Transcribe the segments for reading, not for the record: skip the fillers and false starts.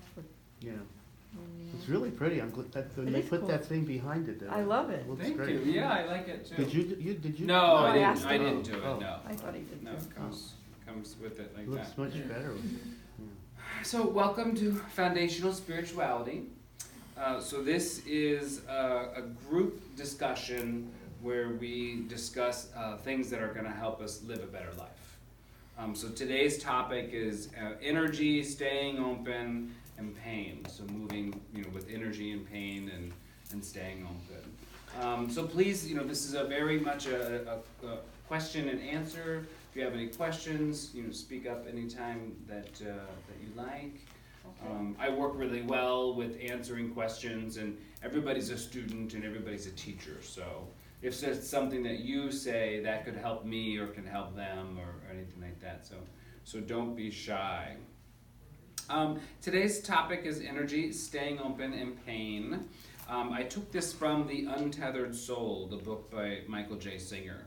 Catholic. Yeah. And, It's really pretty. I'm glad that when It they is put cool. that thing behind it. I love it. looks Thank great. you. Yeah, I like it too. Did you? No, No, I I didn't. asked I him. didn't do it. Oh. No. I thought he did No, too. it comes with it like Looks that. much better. So, welcome to Foundational Spirituality. So this is a group discussion where we discuss things that are going to help us live a better life. So today's topic is energy, staying open, and pain. So moving, with energy and pain and staying open. So please, this is a very much a question and answer. If you have any questions, speak up anytime that you like. I work really well with answering questions, and everybody's a student and everybody's a teacher. So if there's something that you say that could help me or can help them or anything like that, so don't be shy. Today's topic is energy, staying open, and pain. I took this from The Untethered Soul, the book by Michael J. Singer.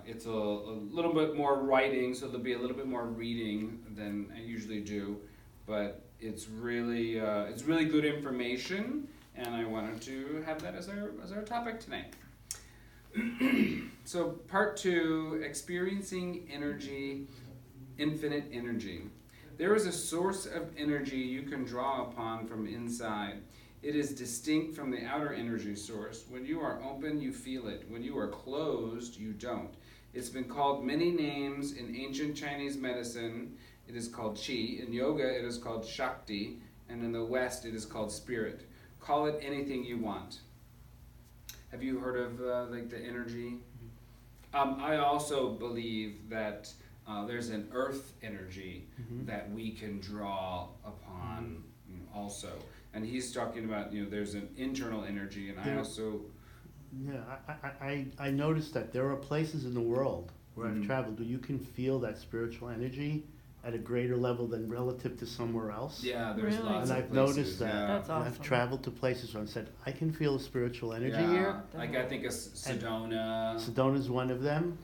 It's a little bit more writing, so there'll be a little bit more reading than I usually do, but it's really good information, and I wanted to have that as our topic tonight. So part 2, experiencing energy, infinite energy. There is a source of energy you can draw upon from inside. It is distinct from the outer energy source. When you are open, you feel it. When you are closed, you don't. It's been called many names in ancient Chinese medicine. It is called qi. In yoga, it is called shakti. And in the West, it is called spirit. Call it anything you want. Have you heard of the energy? I also believe that there's an earth energy that we can draw upon also. And he's talking about, there's an internal energy, and I also... Yeah, I noticed that there are places in the world where I've traveled where you can feel that spiritual energy at a greater level than relative to somewhere else. Yeah, there's Really? lots And of I've places. noticed that. Yeah. That's awesome. I've traveled to places where I said, I can feel a spiritual energy Yeah, here. like I think of Sedona, Sedona's one of them.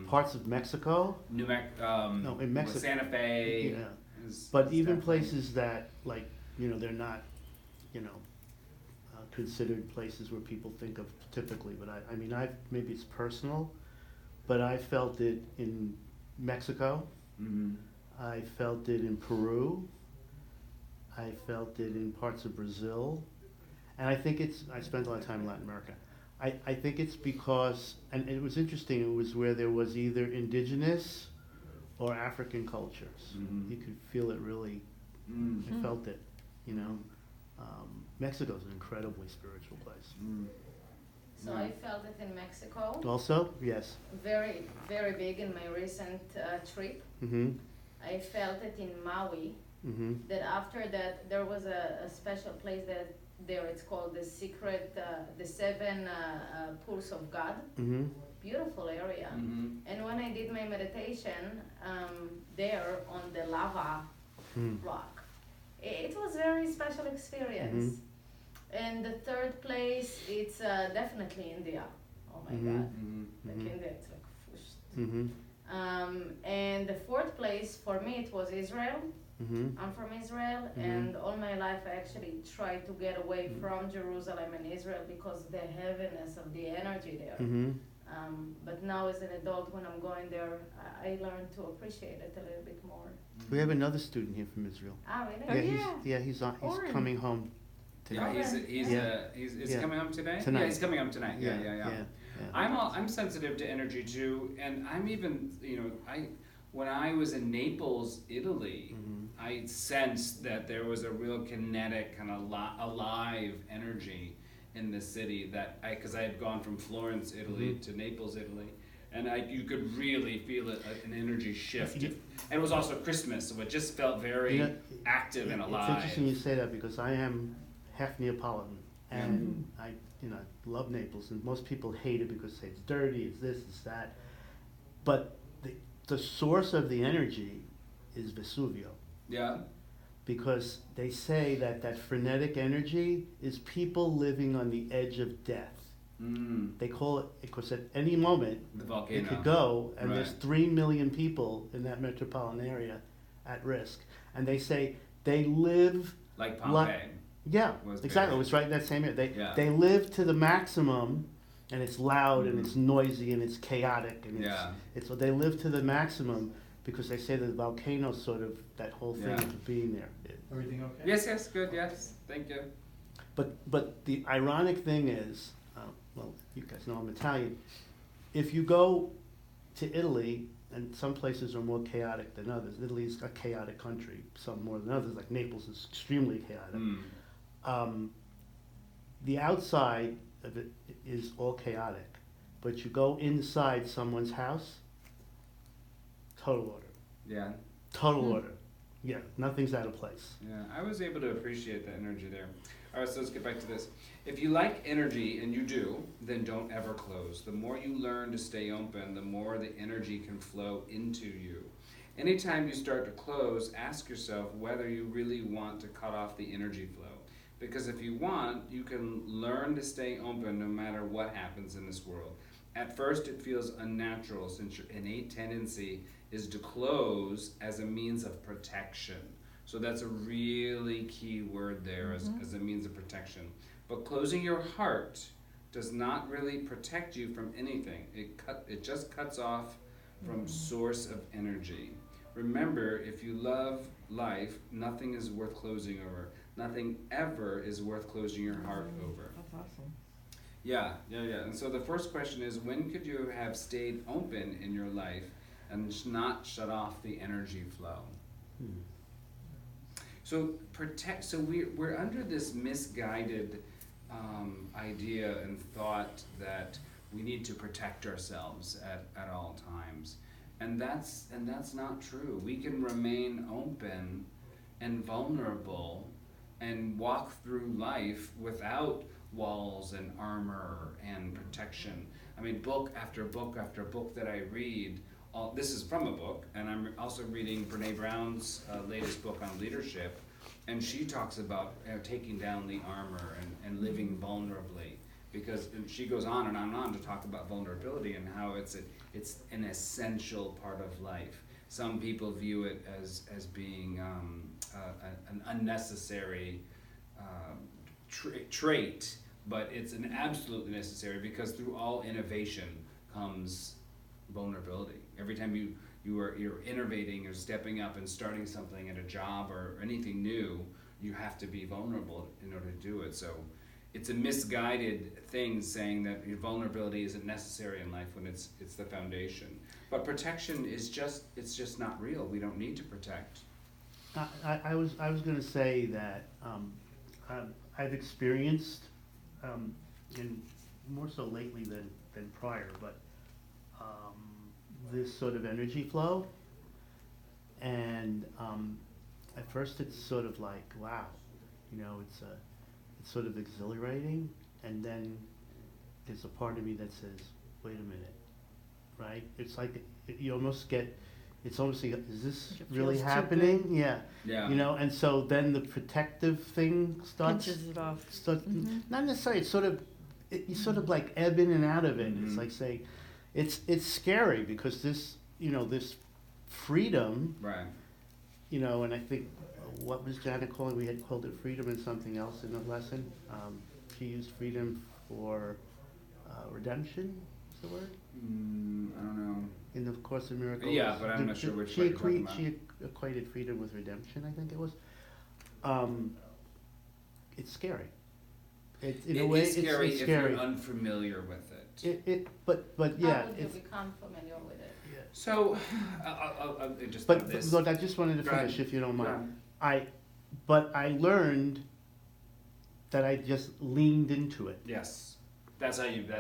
Parts of Mexico. New Mexico, No, in Mexico. Santa Fe. Yeah. is But even definitely- places that, they're not, considered places where people think of typically. But maybe it's personal, but I felt it in Mexico. Mhm. I felt it in Peru. I felt it in parts of Brazil. And I think I spent a lot of time in Latin America. I think it's because, and it was interesting, it was where there was either indigenous or African cultures. Mhm. You could feel it really, I felt it, Mexico's an incredibly spiritual place. So I felt it in Mexico, Also, yes. very, very big in my recent trip. Mm-hmm. I felt it in Maui, Mm-hmm. that after that there was a special place that there, it's called the secret, the seven pools of God. Mm-hmm. Beautiful area. Mhm. And when I did my meditation there on the lava rock, it was a very special experience. And the third place, it's definitely India. Oh my God, Mhm. like Mhm. India, it's like whoosh. Mm-hmm. And the fourth place for me, it was Israel. Mm-hmm. I'm from Israel, and all my life I actually tried to get away from Jerusalem and Israel because the heaviness of the energy there. Mm-hmm. But now as an adult, when I'm going there, I learned to appreciate it a little bit more. We have another student here from Israel. Ah, really? He's Oren. coming home Yeah, today. he's Yeah. coming home today? Tonight. Yeah, he's coming home tonight. Yeah. I'm sensitive to energy too, and I'm even, when I was in Naples, Italy, I sensed that there was a real kinetic, kind of alive energy in the city because I had gone from Florence, Italy to Naples, Italy, and you could really feel an energy shift. And it was also Christmas, so it just felt very active and alive. It's interesting you say that because I am half Neapolitan, and I love Naples, and most people hate it because they say it's dirty, it's this, it's that. But the source of the energy is Vesuvio, Yeah. because they say that frenetic energy is people living on the edge of death. They call it because at any moment The volcano. it could go, and there's Right. 3 million people in that metropolitan area at risk. And they say they live Like like, Pompeii. yeah, Was exactly. big. It was right in that same area. Yeah. They live to the maximum, and it's loud and Mhm. it's noisy and it's chaotic and Yeah. it's they live to the maximum because they say that the volcano sort of that whole thing Yeah. of being there. Everything okay? Yes, good, yes, thank you. But the ironic thing is, well, you guys know I'm Italian. If you go to Italy, and some places are more chaotic than others. Italy's a chaotic country, some more than others. Like Naples is extremely chaotic. Mm. The outside of it is all chaotic, but you go inside someone's house, total order. Yeah, Total order. Yeah, nothing's out of place. yeah, I was able to appreciate the energy there. All right, so let's get back to this. If you like energy, and you do, then don't ever close. The more you learn to stay open, the more the energy can flow into you. Anytime you start to close, ask yourself whether you really want to cut off the energy flow. Because if you want, you can learn to stay open no matter what happens in this world. At first, it feels unnatural since your innate tendency is to close as a means of protection. So that's a really key word there, as a means of protection. But closing your heart does not really protect you from anything. It just cuts off from source of energy. Remember, if you love life, nothing is worth closing over. Nothing ever is worth closing your heart over. That's awesome. Yeah. And so the first question is, when could you have stayed open in your life and not shut off the energy flow? So we're under this misguided idea and thought that we need to protect ourselves at all times, and that's not true. We can remain open and vulnerable and walk through life without walls and armor and protection. I mean, book after book after book that I read. This is from a book, and I'm also reading Brene Brown's latest book on leadership, and she talks about taking down the armor and living vulnerably, because and she goes on and on to talk about vulnerability and how it's an essential part of life. Some people view it as being an unnecessary trait, but it's an absolutely necessary, because through all innovation comes vulnerability. Every time you're innovating or stepping up and starting something at a job or anything new, you have to be vulnerable in order to do it. So it's a misguided thing saying that your vulnerability isn't necessary in life when it's the foundation. But protection is just not real. We don't need to protect. I was going to say that I've experienced, and more so lately than prior, but this sort of energy flow, and at first it's sort of like, wow, it's sort of exhilarating, and then there's a part of me that says, wait a minute, right? It's like you almost get, it's almost like, is this It really feels too happening? good. Yeah. And so then the protective thing starts. Pinches it off. Not necessarily. It's sort of, you sort of like ebb in and out of it. Mhm. It's like saying, it's scary because this freedom, Right. and I think what was Janet calling? We had called it freedom and something else in the lesson. She used freedom for redemption. Is the word? I don't know. In the Course in Miracles. Yeah, but I'm not sure which she one you're talking about. She equated freedom with redemption, I think it was. It's scary. In a way, It's scary it's if scary. you're unfamiliar with it. But yeah, How would you it's. become familiar with it? Yeah. So, I'll just But add this. look, I just wanted to Go ahead. finish, if you don't Go mind. ahead. But I learned that I just leaned into it. Yes, that's how you become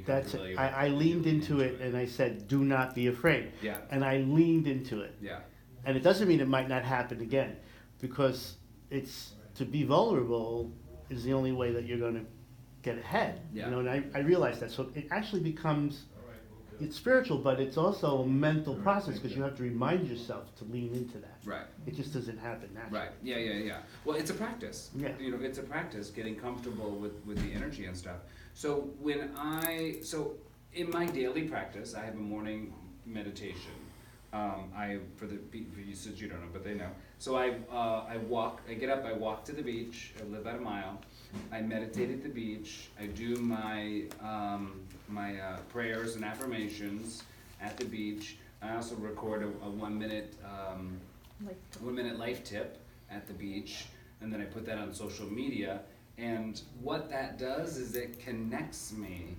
That's familiar. it. with I leaned into it, and I said, "Do not be afraid." Yeah, And I leaned into it. yeah, And it doesn't mean it might not happen again, because it's to be vulnerable is the only way that you're going to get ahead. Yeah. And I realized that. So it actually becomes, it's spiritual, but it's also a mental process, because you have to remind yourself to lean into that. right, It just doesn't happen naturally. right, yeah. Well, it's a practice. Yeah. It's a practice getting comfortable with the energy and stuff. So in my daily practice, I have a morning meditation. For you, since you don't know, but they know. So I walk, I get up, I walk to the beach, I live about a mile, I meditate at the beach, I do my, prayers and affirmations at the beach. I also record a 1 minute, 1 minute life tip at the beach, and then I put that on social media. And what that does is it connects me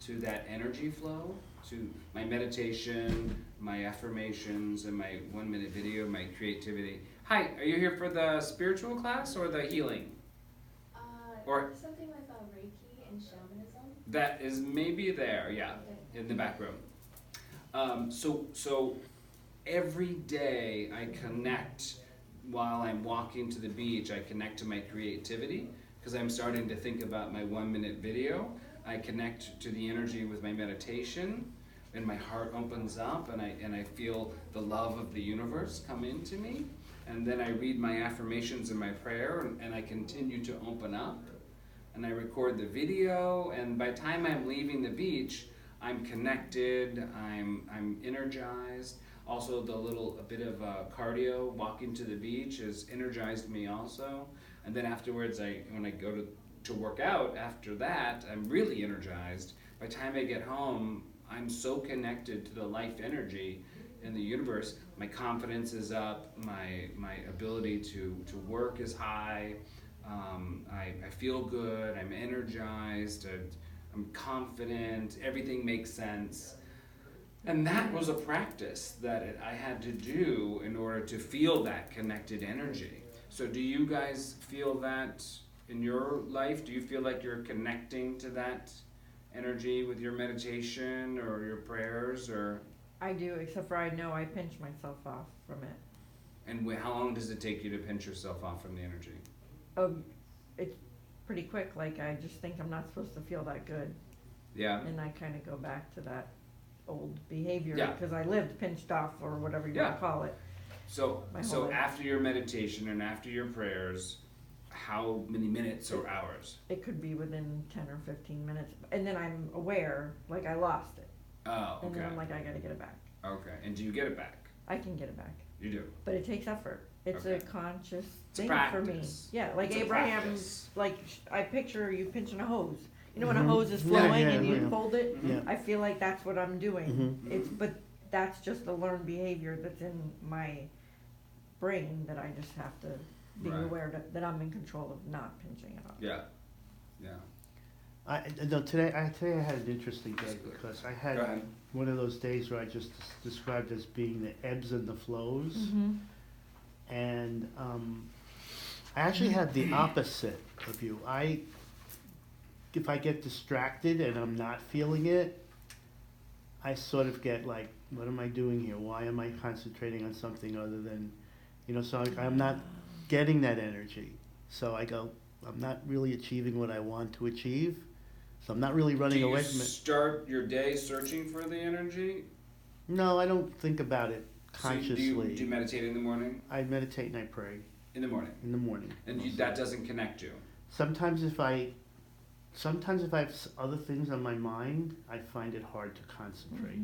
to that energy flow, to my meditation, my affirmations, and my 1 minute video, my creativity. Hi, are you here for the spiritual class or the healing? Or something like Reiki and shamanism. that is maybe there, yeah, Okay. in the back room. So every day I connect while I'm walking to the beach. I connect to my creativity because I'm starting to think about my 1 minute video. I connect to the energy with my meditation, and my heart opens up, and I feel the love of the universe come into me. And then I read my affirmations and my prayer, and I continue to open up. And I record the video, and by the time I'm leaving the beach, I'm connected, I'm energized. Also, a bit of cardio, walking to the beach has energized me also. And then afterwards, when I go to work out, after that, I'm really energized. By the time I get home, I'm so connected to the life energy in the universe. My confidence is up, my ability to work is high, I feel good, I'm energized, I'm confident, everything makes sense. And that was a practice that I had to do in order to feel that connected energy. So do you guys feel that in your life? Do you feel like you're connecting to that energy with your meditation or your prayers? Or I do, except for I know I pinch myself off from it. and how long does it take you to pinch yourself off from the energy? It's pretty quick, like I just think I'm not supposed to feel that good. Yeah. And I kind of go back to that old behavior Yeah. because I lived pinched off or whatever you Yeah. want to call it. So My whole life. after your meditation and after your prayers, how many minutes or hours? It could be within 10 or 15 minutes. And then I'm aware, like I lost it. Oh, And then okay. I'm like, I got to get it back. Okay. And do you get it back? I can get it back. You do. But it takes effort. It's Okay. a conscious It's a thing for me. practice. Yeah, like It's a Abraham, practice. like I picture you pinching a hose. You know when Mhm. a hose is Yeah, flowing yeah, and you yeah. hold it? Yeah. I feel like that's what I'm doing. Mhm. But that's just a learned behavior that's in my brain that I just have to be Right. aware that I'm in control of not pinching it off. Yeah. Yeah. Today I had an interesting day because I Go had ahead. one of those days where I just described as being the ebbs and the flows. Mm-hmm. And I actually had the opposite of you. If I get distracted and I'm not feeling it, I sort of get like, what am I doing here? Why am I concentrating on something other than, so I'm not getting that energy. So I go, I'm not really achieving what I want to achieve. So I'm not really running Do you away from it. start your day searching for the energy? No, I don't think about it So consciously. do you meditate in the morning? I meditate and I pray In the morning. in the morning. And that doesn't connect you? Sometimes if I have other things on my mind, I find it hard to concentrate.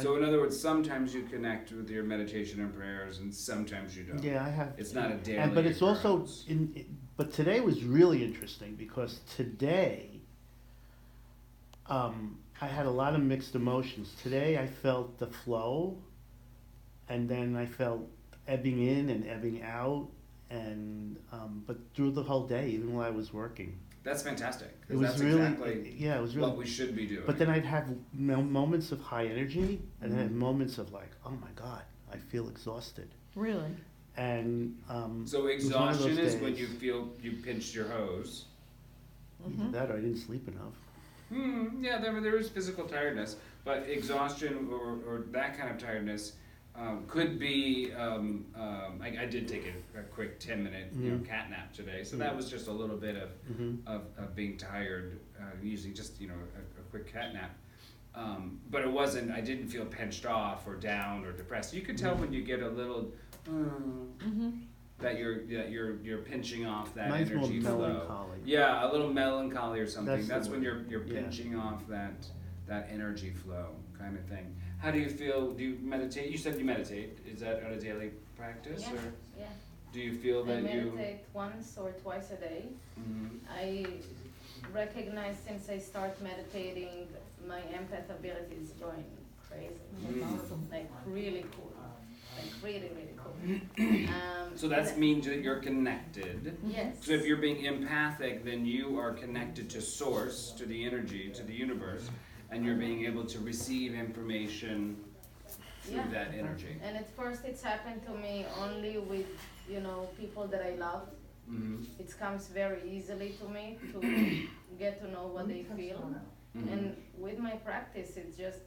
So in other words, sometimes you connect with your meditation and prayers, and sometimes you don't. Yeah, I have. It's not a daily But it's also occurrence. But today was really interesting because today, I had a lot of mixed emotions. Today I felt the flow, and then I felt ebbing in and ebbing out, and but through the whole day, even while I was working. That's fantastic. It 'Cause was that's really, exactly yeah, it was really. what we should be doing. But then I'd have moments of high energy, and then moments of like, oh my God, I feel exhausted. Really? And So it was one of exhaustion those is when days. you feel you pinched your hose. Either that or I didn't sleep enough. Yeah, there is physical tiredness, but exhaustion or that kind of tiredness could be. I did take a quick 10-minute cat nap today, so that was just a little bit of being tired, using just a quick cat nap. But it wasn't. I didn't feel pinched off or down or depressed. You could tell when you get a little. That you're pinching off that Mine's more energy flow. melancholy. Yeah, a little melancholy or something. That's the That's when word. you're Yeah. pinching off that energy flow. kind of thing. How do you feel? Do you meditate? You said you meditate. Is that on a daily practice, Yeah, or yeah. do you feel I that you? meditate once or twice a day. Mhm. I recognize since I start meditating, my empath ability is going crazy. Mm. Like really cool. Like really, really cool. So that means that you're connected. Yes. So if you're being empathic, then you are connected to source, to the energy, to the universe, and you're being able to receive information through Yeah. that energy. And at first it's happened to me only with, people that I love. Mm-hmm. It comes very easily to me to get to know what they feel. Mm-hmm. And with my practice, it's just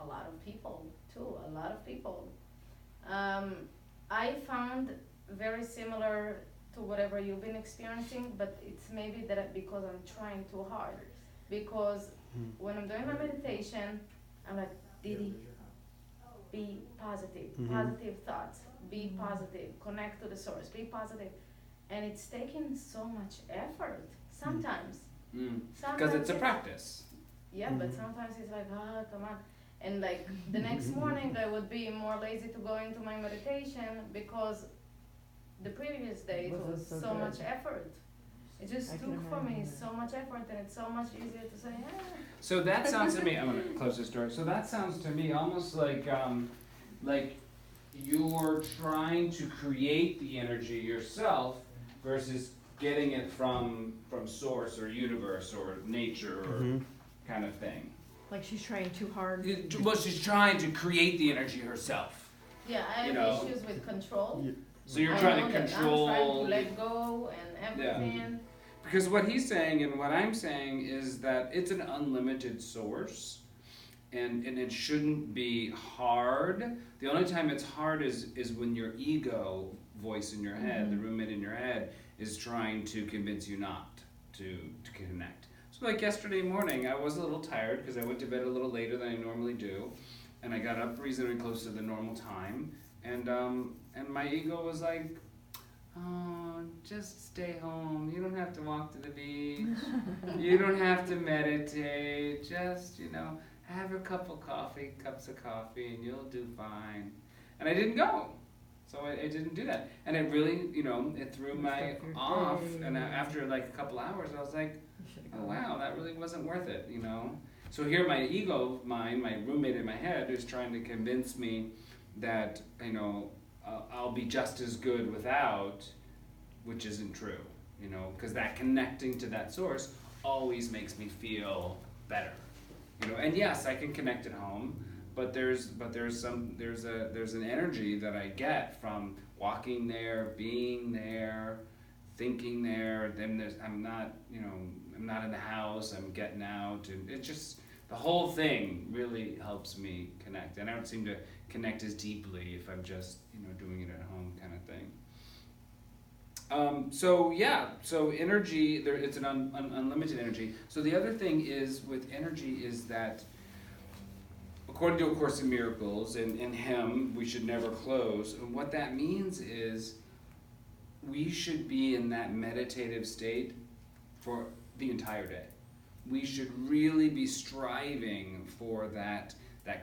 a lot of people too, a lot of people. I found very similar to whatever you've been experiencing, but it's maybe that because I'm trying too hard. Because when I'm doing my meditation, I'm like, Didi, be positive, positive thoughts, be positive, connect to the source, be positive. And it's taking so much effort sometimes. Because it's a practice. Yeah, but sometimes it's like, come on. And like the next morning I would be more lazy to go into my meditation because the previous day it was so much effort. It just took for me so much effort, and it's so much easier to say, So that sounds to me, I'm going to close this door. So that sounds to me almost like you're trying to create the energy yourself versus getting it from source or universe or nature or kind of thing. Like she's trying too hard. Well, she's trying to create the energy herself. yeah, I have issues with control. So you're I trying know to that control. I'm trying to let go and everything. Because what he's saying and what I'm saying is that it's an unlimited source, and it shouldn't be hard. The only time it's hard is when your ego voice in your head, the roommate in your head, is trying to convince you not to connect. So like yesterday morning, I was a little tired because I went to bed a little later than I normally do, and I got up reasonably close to the normal time, and my ego was like, oh, just stay home. You don't have to walk to the beach. You don't have to meditate. Just, have a cups of coffee, and you'll do fine. And I didn't go. So I didn't do that. And it really, it threw my off. And after like a couple hours, I was like, oh wow, that really wasn't worth it, So here my ego of mine, my roommate in my head, is trying to convince me that, I'll be just as good without, which isn't true, because that connecting to that source always makes me feel better, and yes, I can connect at home, but there's an energy that I get from walking there, being there, thinking there. Then I'm not in the house, I'm getting out, and it just, the whole thing really helps me connect. And I don't seem to connect as deeply if I'm just, doing it at home kind of thing. So energy, it's an unlimited energy. So the other thing is with energy is that, according to A Course in Miracles, and in Him, we should never close. And what that means is we should be in that meditative state for the entire day. We should really be striving for that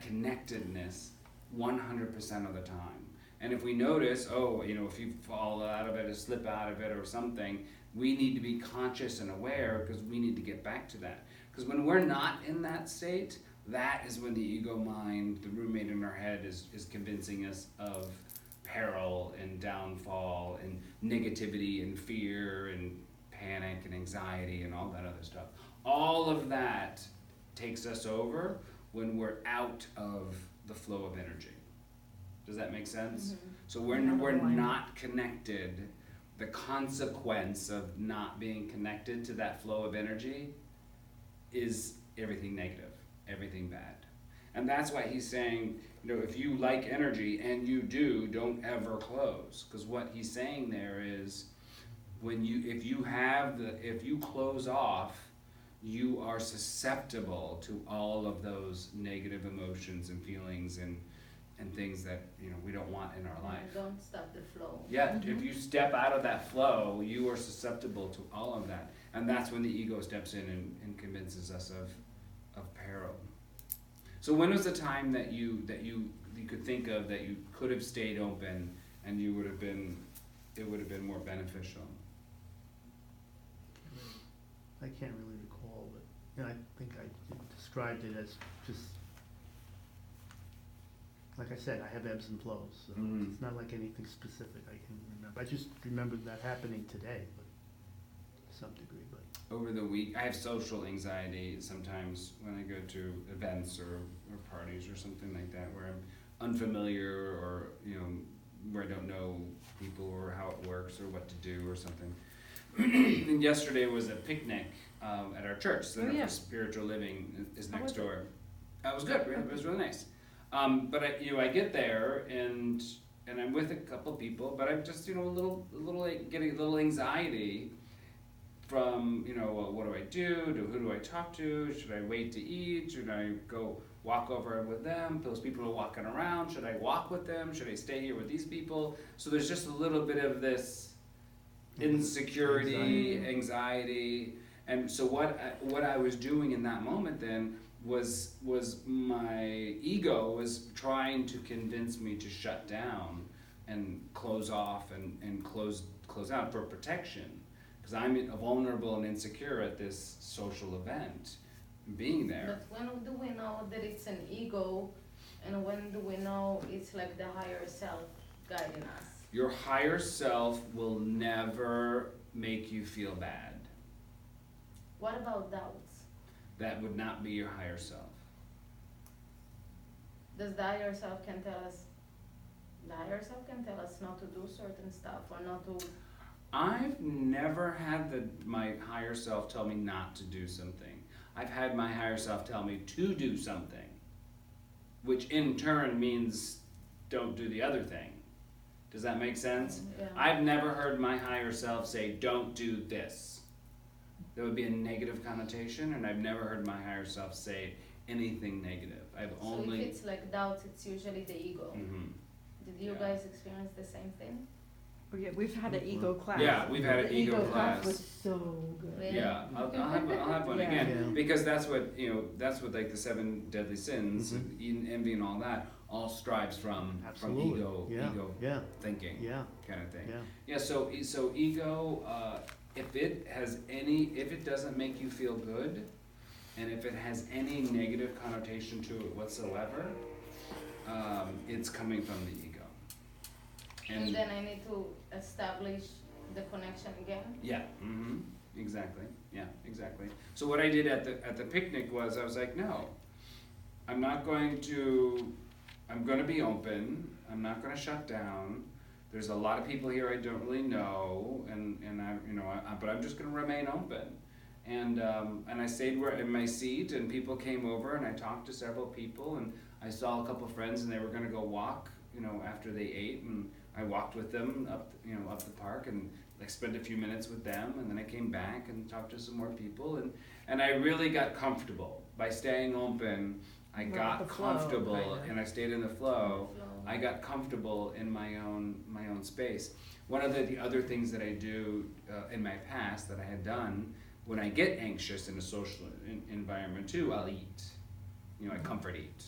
connectedness 100% of the time. And if we notice, if you fall out of it or slip out of it or something, we need to be conscious and aware because we need to get back to that. Because when we're not in that state, that is when the ego mind, the roommate in our head, is convincing us of peril and downfall and negativity and fear and panic and anxiety and all that other stuff. All of that takes us over when we're out of the flow of energy. Does that make sense? So when we're not connected, the consequence of not being connected to that flow of energy is everything negative, everything bad. And that's why he's saying, if you like energy, and you do, don't ever close. Because what he's saying there is, if you close off, you are susceptible to all of those negative emotions and feelings and things that we don't want in our life. Don't stop the flow. Yeah, if you step out of that flow, you are susceptible to all of that. And that's when the ego steps in and convinces us of peril. So when was the time that you could think of that you could have stayed open and it would have been more beneficial? I can't really recall, but, you know, I think I described it as just, like I said, I have ebbs and flows, so Mhm. it's not like anything specific I can remember. I just remember that happening today, but, to some degree, but. Over the week, I have social anxiety sometimes when I go to events or parties or something like that where I'm unfamiliar or, you know, where I don't know people or how it works or what to do or something. And yesterday was a picnic at our church, Center yeah. for Spiritual Living is How next was it? door. It was good, it was really nice. But I get there and I'm with a couple people, but I'm just, you know, a little like getting a little anxiety from, you know, well, what do I do? Who do I talk to? Should I wait to eat? Should I go walk over with them? Those people are walking around. Should I walk with them? Should I stay here with these people? So there's just a little bit of this insecurity, anxiety. And so what I was doing in that moment then was my ego was trying to convince me to shut down and close off and close out for protection, because I'm vulnerable and insecure at this social event, being there. But when do we know that it's an ego, and when do we know it's like the higher self guiding us? Your higher self will never make you feel bad. What about doubts? That would not be your higher self. Does the higher self can tell us? The higher self can tell us not to do certain stuff or not to. I've never had my higher self tell me not to do something. I've had my higher self tell me to do something, which in turn means don't do the other thing. Does that make sense? Yeah. I've never heard my higher self say, don't do this. There would be a negative connotation, and I've never heard my higher self say anything negative. I've So only. if it's like doubts, it's usually the ego. Mhm. Did you Yeah. guys experience the same thing? We've had an ego class. Yeah, we've had an The ego class class. was so good. Really? Yeah, I'll have one Yeah. again, Yeah. because that's what, you know, that's what like the 7 deadly sins, Mhm. Eden, envy and all that, all strives from Absolutely. ego, Yeah, ego yeah, thinking yeah, kind of thing. yeah. Yeah, so ego, if it doesn't make you feel good, and if it has any negative connotation to it whatsoever, it's coming from the ego. And then I need to establish the connection again. Yeah, exactly, yeah, exactly. So what I did at the picnic was, I was like, no, I'm gonna be open, I'm not gonna shut down. There's a lot of people here I don't really know, and but I'm just gonna remain open. And I stayed in my seat, and people came over, and I talked to several people, and I saw a couple friends, and they were gonna go walk, you know, after they ate, and I walked with them up the park, and like spent a few minutes with them, and then I came back and talked to some more people, and I really got comfortable by staying open. I Right, got the flow, comfortable, kinda. and I stayed in the flow. Flow. I got comfortable in my own space. One of the other things that I do in my past that I had done, when I get anxious in a social environment too, I'll eat. You know, I comfort eat.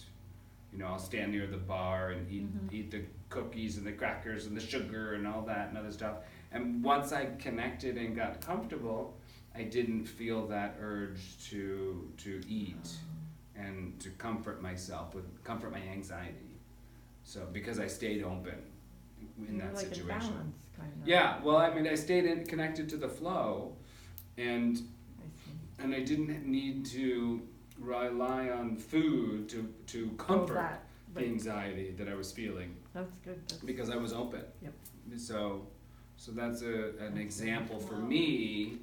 You know, I'll stand near the bar and eat the cookies and the crackers and the sugar and all that and other stuff. And once I connected and got comfortable, I didn't feel that urge to eat and to comfort myself, comfort my anxiety. So because I stayed open in that like situation. In balance, kind of. Yeah, well, I mean, I stayed connected to the flow, and I see. I didn't need to rely on food to comfort that, the but anxiety that I was feeling, that's good. because I was open. Yep. So that's an example for Wow. me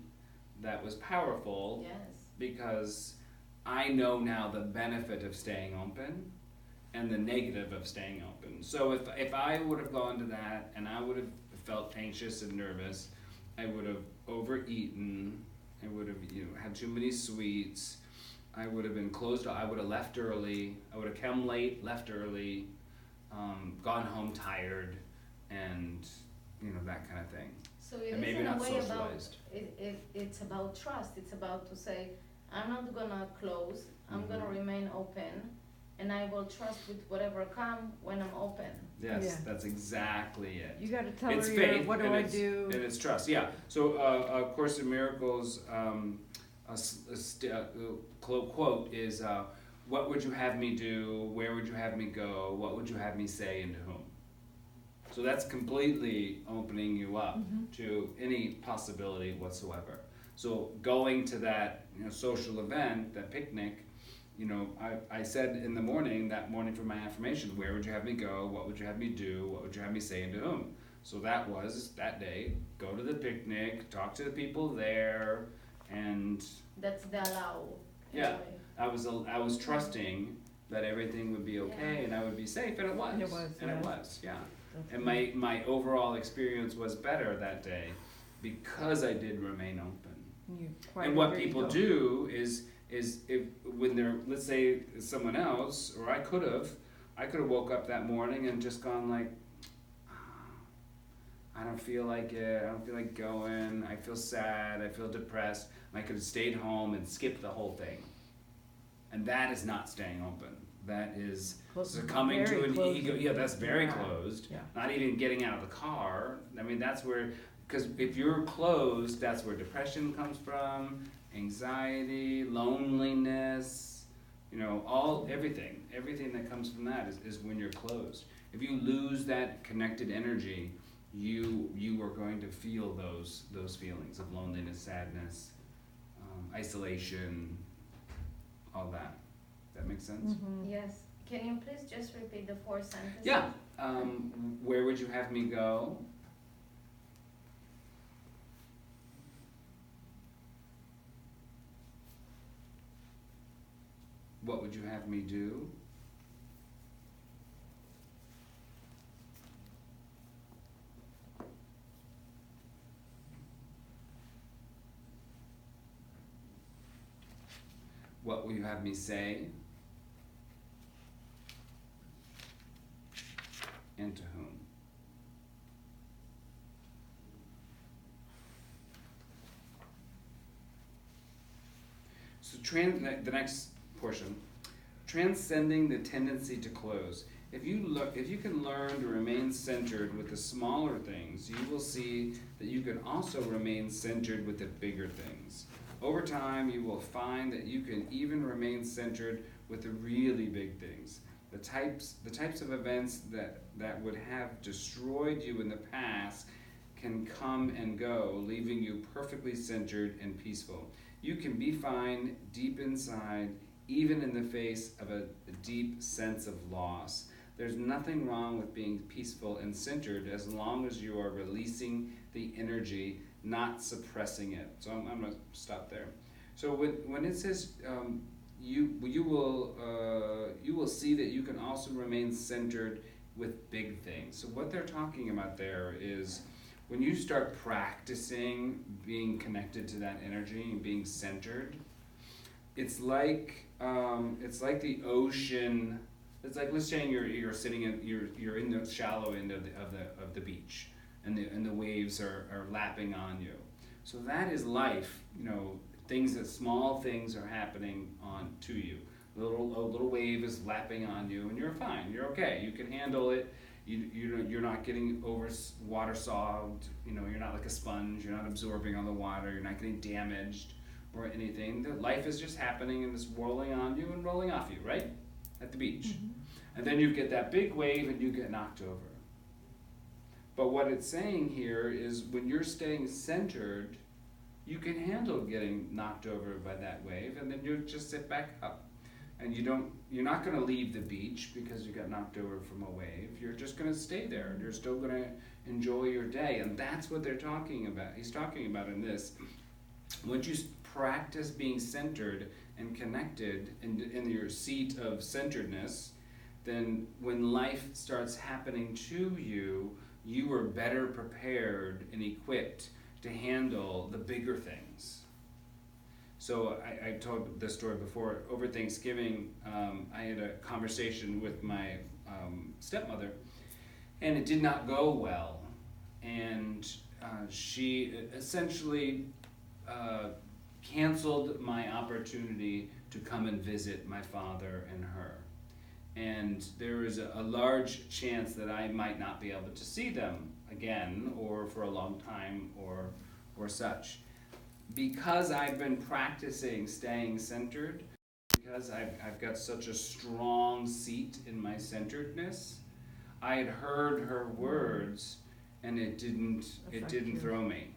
that was powerful, Yes. because I know now the benefit of staying open and the negative of staying open. So if I would have gone to that and I would have felt anxious and nervous, I would have overeaten, I would have had too many sweets, I would have been closed off, I would have left early, I would have come late, left early, gone home tired, and that kind of thing. So it And is maybe in a not way about, socialized. it's about trust. It's about to say, I'm not gonna close, I'm gonna Mhm. remain open, and I will trust with whatever come when I'm open. Yes, Yeah. that's exactly it. You gotta tell It's her, faith, what do and I it's, do? and it's trust. Yeah. So, Course in Miracles, quote is, "What would you have me do? Where would you have me go? What would you have me say, and to whom?" So that's completely opening you up to any possibility whatsoever. So going to that, social event, that picnic, I said in the morning, that morning for my affirmation, where would you have me go? What would you have me do? What would you have me say, and to whom? So that was that day, go to the picnic, talk to the people there, and That's the allow. Yeah. anyway. I was trusting that everything would be okay Yeah. and I would be safe, and it was. And it was, And yeah. it was, yeah. That's And good. my overall experience was better that day because I did remain open. You And quiet what your people ego. do is if when they're, let's say someone else, or I could have woke up that morning and just gone like, I don't feel like it, I don't feel like going, I feel sad, I feel depressed. And I could have stayed home and skipped the whole thing. And that is not staying open. That is Close- succumbing to very an closed. ego. Yeah, that's very Yeah. closed. Yeah. Not even getting out of the car. I mean, that's where, because if you're closed, that's where depression comes from, anxiety, loneliness, everything that comes from that is when you're closed. If you lose that connected energy, you are going to feel those feelings of loneliness, sadness, isolation, all that. That makes sense? Mhm. Yes. Can you please just repeat the 4 sentences? Yeah. Where would you have me go? What would you have me do? What will you have me say? And to whom? So the next portion, transcending the tendency to close. If you can learn to remain centered with the smaller things, you will see that you can also remain centered with the bigger things. Over time, you will find that you can even remain centered with the really big things. The types of events that would have destroyed you in the past can come and go, leaving you perfectly centered and peaceful. You can be fine deep inside, even in the face of a deep sense of loss. There's nothing wrong with being peaceful and centered as long as you are releasing the energy, not suppressing it. So I'm going to stop there. So when it says you will see that you can also remain centered with big things. So what they're talking about there is when you start practicing being connected to that energy and being centered, it's like the ocean. It's like, let's say you're sitting you're in the shallow end of the beach, and the waves are lapping on you. So that is life. Small things are happening on to you. A little wave is lapping on you, and you're fine. You're okay. You can handle it. You're not getting water sogged. You're not like a sponge. You're not absorbing all the water. You're not getting damaged or anything. Life is just happening and it's rolling on you and rolling off you, right? At the beach. Mm-hmm. And then you get that big wave and you get knocked over. But what it's saying here is when you're staying centered, you can handle getting knocked over by that wave, and then you just sit back up. And you're not going to leave the beach because you got knocked over from a wave. You're just going to stay there. You're still going to enjoy your day. And that's what they're talking about. He's talking about in this. Once you practice being centered and connected in your seat of centeredness, then when life starts happening to you, you are better prepared and equipped to handle the bigger things. So I told this story before. Over Thanksgiving, I had a conversation with my stepmother, and it did not go well. And she essentially canceled my opportunity to come and visit my father and her. and there is a large chance that I might not be able to see them again or for a long time or such. Because I've been practicing staying centered, because I've got such a strong seat in my centeredness, I had heard her words and it didn't Affect you. throw me.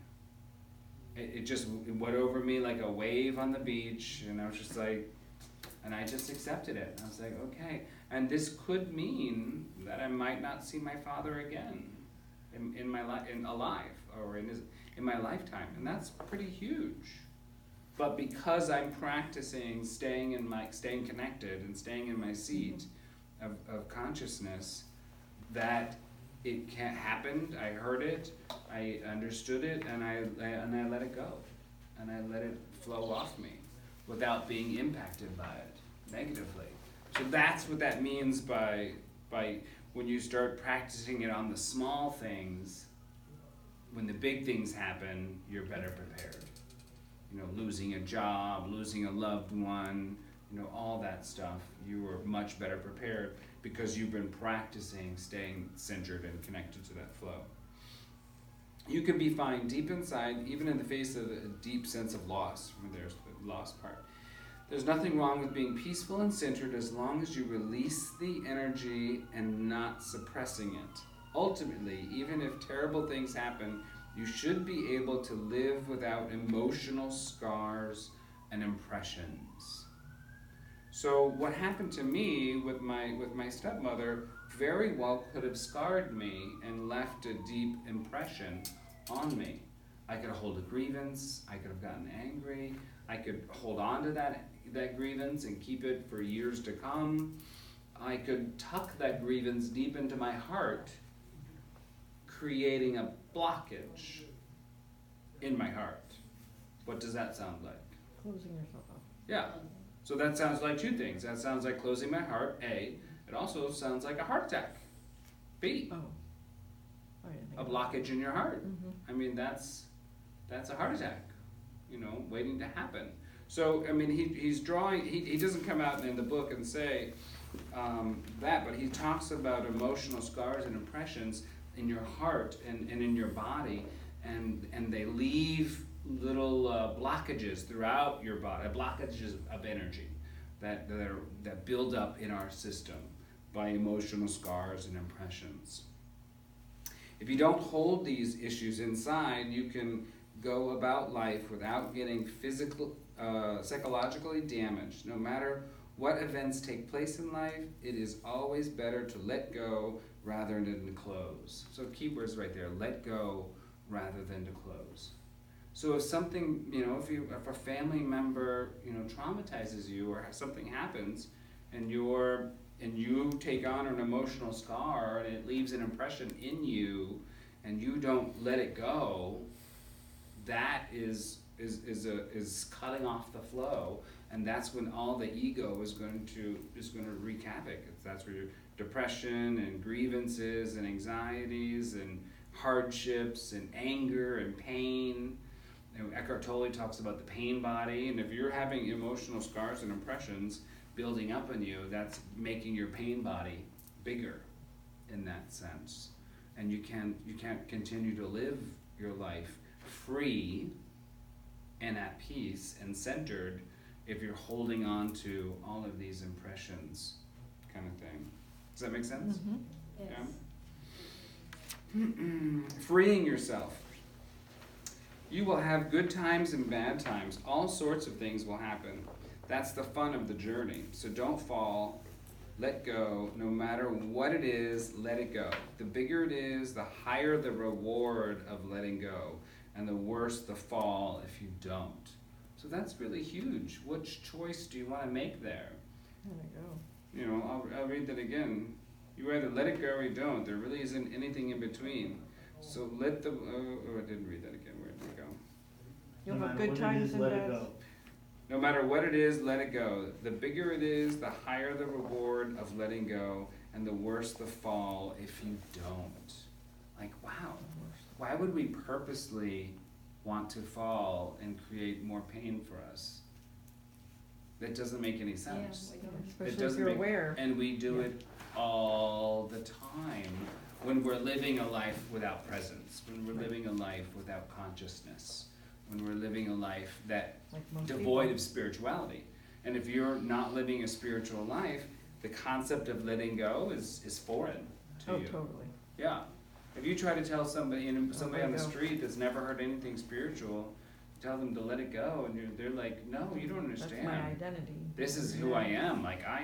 It just it went over me like a wave on the beach, and I was just like, and I just accepted it. I was like, okay, and this could mean that I might not see my father again in my life, alive, or in my lifetime, and that's pretty huge. But because I'm practicing staying connected and staying in my seat of consciousness, that it can't happen. I heard it, I understood it, and I let it go, and I let it flow off me without being impacted by it negatively. So that's what that means by when you start practicing it on the small things. When the big things happen, you're better prepared. You know, losing a job, losing a loved one, you know, all that stuff, you are much better prepared because you've been practicing staying centered and connected to that flow. You can be fine deep inside, even in the face of a deep sense of loss, when there's the loss part. There's nothing wrong with being peaceful and centered as long as you release the energy and not suppressing it. Ultimately, even if terrible things happen, you should be able to live without emotional scars and impressions. So what happened to me with my stepmother very well could have scarred me and left a deep impression on me. I could hold a grievance, I could have gotten angry, I could hold on to that grievance and keep it for years to come. I could tuck that grievance deep into my heart, creating a blockage in my heart. What does that sound like? Closing yourself off. Yeah. So that sounds like two things. That sounds like closing my heart, A. It also sounds like a heart attack, B. Oh. I didn't think A of blockage in your heart. Mm-hmm. I mean, that's a heart attack, you know, waiting to happen. So, I mean, he's drawing, he doesn't come out in the book and say that, but he talks about emotional scars and impressions in your heart and in your body, and they leave little blockages throughout your body, blockages of energy that build up in our system by emotional scars and impressions. If you don't hold these issues inside, you can go about life without getting psychologically damaged. No matter what events take place in life, it is always better to let go rather than to close. So keywords right there, let go rather than to close. So if something, you know, if a family member, you know, traumatizes you or something happens and you take on an emotional scar and it leaves an impression in you and you don't let it go, that is cutting off the flow, and that's when all the ego is going to wreak havoc. That's where your depression and grievances and anxieties and hardships and anger and pain. And Eckhart Tolle talks about the pain body, and if you're having emotional scars and impressions building up in you, that's making your pain body bigger in that sense. And you can't continue to live your life free and at peace and centered if you're holding on to all of these impressions, kind of thing. Does that make sense? Mm-hmm. Yes. Yeah? Freeing yourself. You will have good times and bad times. All sorts of things will happen. That's the fun of the journey. So don't fall. Let go. No matter what it is, let it go. The bigger it is, the higher the reward of letting go, and the worse the fall if you don't. So that's really huge. Which choice do you want to make there? There we go. You know, I'll read that again. You either let it go or you don't. There really isn't anything in between. So let the, I didn't read that again. Where did it go? You'll No have matter good what it times is, and let bad. it go. No matter what it is, let it go. The bigger it is, the higher the reward of letting go, and the worse the fall if you don't. Like, wow, why would we purposely want to fall and create more pain for us? That doesn't make any sense. Yeah, we don't. Especially if doesn't you're make- aware. And we do Yeah. it all the time when we're living a life without presence, when we're Right. living a life without consciousness, when we're living a life that Like most devoid people. of spirituality. And if you're not living a spiritual life, the concept of letting go is foreign to Oh, you. totally. Yeah. If you try to tell somebody somebody let on the go. street that's never heard anything spiritual, tell them to let it go, and they're like, no, you don't understand. That's my identity. This is who I am. Like I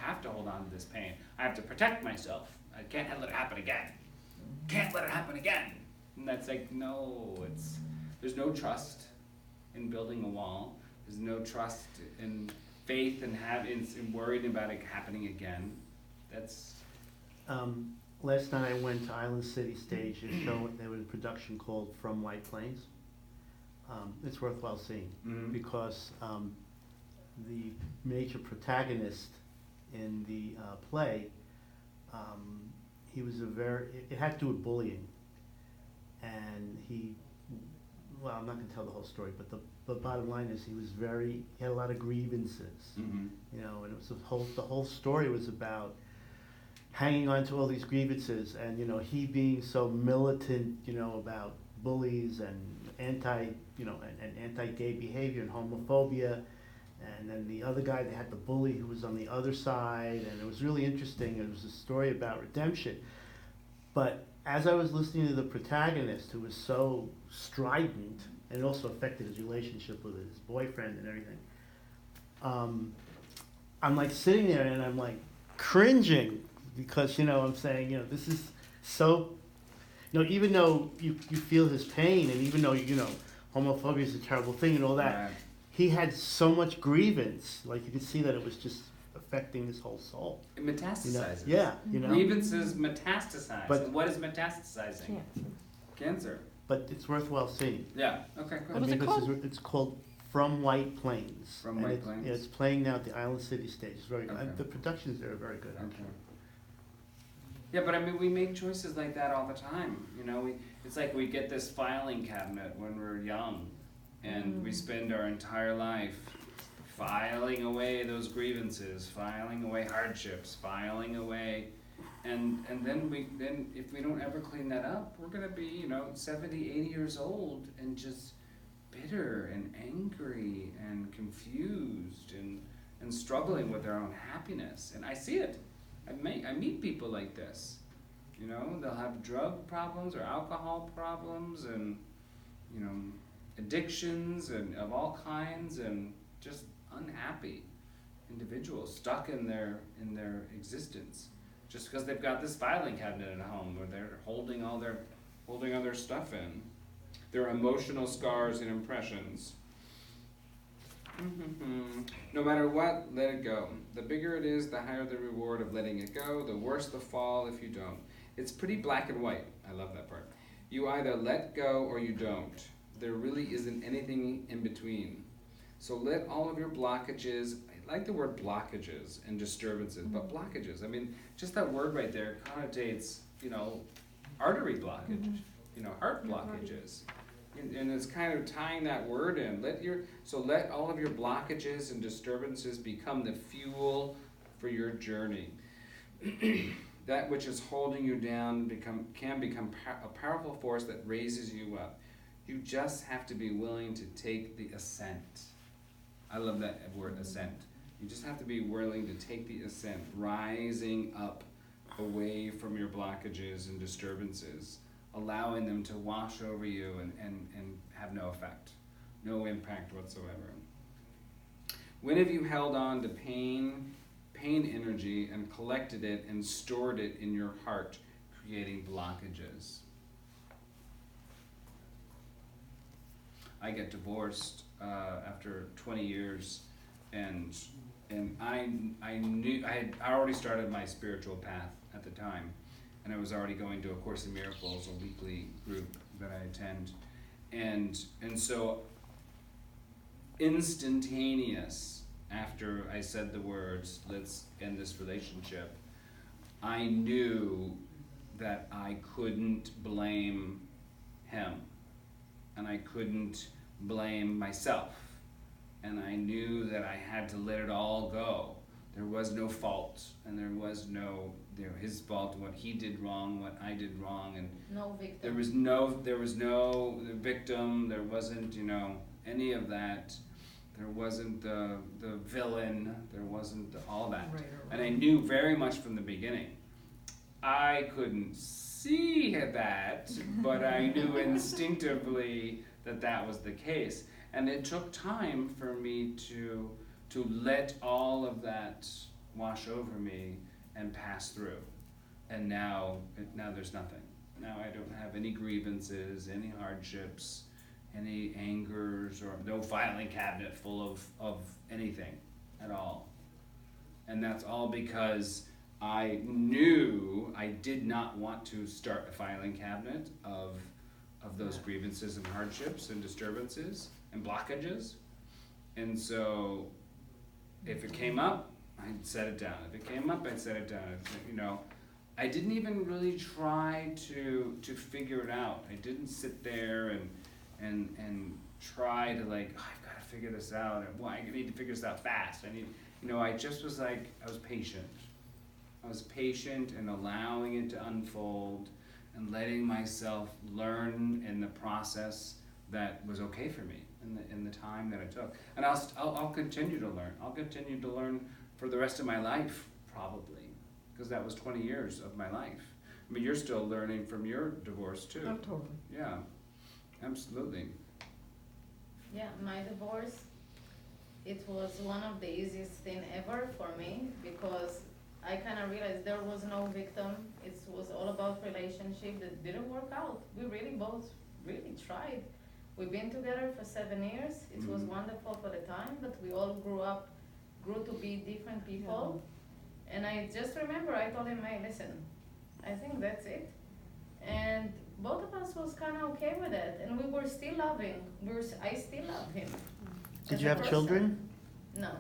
have to hold on to this pain. I have to protect myself. I can't let it happen again. Can't let it happen again. And that's like, no, there's no trust in building a wall. There's no trust in faith and in worrying about it happening again. That's Last night I went to Island City Stage and showed, there was a production called From White Plains. It's worthwhile seeing because the major protagonist in the play, he was it had to do with bullying. And well, I'm not gonna tell the whole story, but the bottom line is he had a lot of grievances, you know, and it was the whole story was about hanging on to all these grievances and, you know, he being so militant, you know, about bullies and anti-gay behavior and homophobia. And then the other guy, they had the bully who was on the other side, and it was really interesting. It was a story about redemption. But as I was listening to the protagonist, who was so strident, and it also affected his relationship with his boyfriend and everything, I'm like sitting there and I'm like cringing because, you know, I'm saying, you know, this is so, you know, even though you feel his pain and even though, you know, homophobia is a terrible thing and all that, right. he had so much grievance. Like you could see that it was just affecting his whole soul. It You know? metastasizes. Yeah, you know. Grievances metastasize. But- And what is metastasizing? Cancer. Cancer. But it's worthwhile seeing. Yeah. Okay. Go What ahead. was it called? It's called From White Plains. From And White it's- Plains. Yeah, it's playing now at the Island City Stage. It's very Okay. the productions there are very good. Okay. Yeah, but I mean, we make choices like that all the time. You know, it's like we get this filing cabinet when we're young, and we spend our entire life filing away those grievances, filing away hardships, filing away, and then if we don't ever clean that up, we're gonna be, you know, 70, 80 years old and just bitter and angry and confused and struggling with their own happiness. And I see it. I meet people like this, you know, they'll have drug problems or alcohol problems and, you know, addictions and of all kinds and just unhappy individuals stuck in their existence just because they've got this filing cabinet at home where they're holding all their stuff in, their emotional scars and impressions. No matter what, let it go. The bigger it is, the higher the reward of letting it go, the worse the fall if you don't. It's pretty black and white. I love that part. You either let go or you don't. There really isn't anything in between. So let all of your blockages, I like the word blockages and disturbances, but blockages, I mean, just that word right there connotates, you know, artery blockage, you know, heart blockages. And it's kind of tying that word in. Let all of your blockages and disturbances become the fuel for your journey. That which is holding you down can become a powerful force that raises you up. You just have to be willing to take the ascent. I love that word, ascent. You just have to be willing to take the ascent, rising up away from your blockages and disturbances, allowing them to wash over you and have no effect, no impact whatsoever. When have you held on to pain energy and collected it and stored it in your heart, creating blockages? I get divorced after 20 years, and I knew I already started my spiritual path at the time, and I was already going to A Course in Miracles, a weekly group that I attend, and so instantaneous after I said the words, let's end this relationship, I knew that I couldn't blame him and I couldn't blame myself and I knew that I had to let it all go. There was no fault, and there was no, his fault, what he did wrong, what I did wrong, and No victim. there was no victim, there wasn't, any of that. There wasn't the villain, there wasn't all that. Right, And I knew very much from the beginning. I couldn't see that, but I knew instinctively that that was the case. And it took time for me to let all of that wash over me and pass through. And now there's nothing. Now I don't have any grievances, any hardships, any angers, or no filing cabinet full of anything at all. And that's all because I knew I did not want to start a filing cabinet of those grievances and hardships and disturbances and blockages. And so if it came up, I'd set it down. If it came up, I'd set it down. I didn't even really try to figure it out. I didn't sit there and try to I've got to figure this out. I need to figure this out fast. I just was I was patient. I was patient and allowing it to unfold and letting myself learn in the process that was okay for me in the time that it took. And I'll continue to learn. I'll continue to learn for the rest of my life, probably, because that was 20 years of my life. I mean, you're still learning from your divorce too. Oh, totally. Yeah, absolutely. Yeah, my divorce, it was one of the easiest thing ever for me because I kind of realized there was no victim. It was all about relationship that didn't work out. We both really tried. We've been together for 7 years. It was wonderful for the time, but we all grew to be different people. Yeah. And I just remember I told him, hey, listen, I think that's it. And both of us was kind of okay with it, and we were still loving. I still love him. Did you have children? No,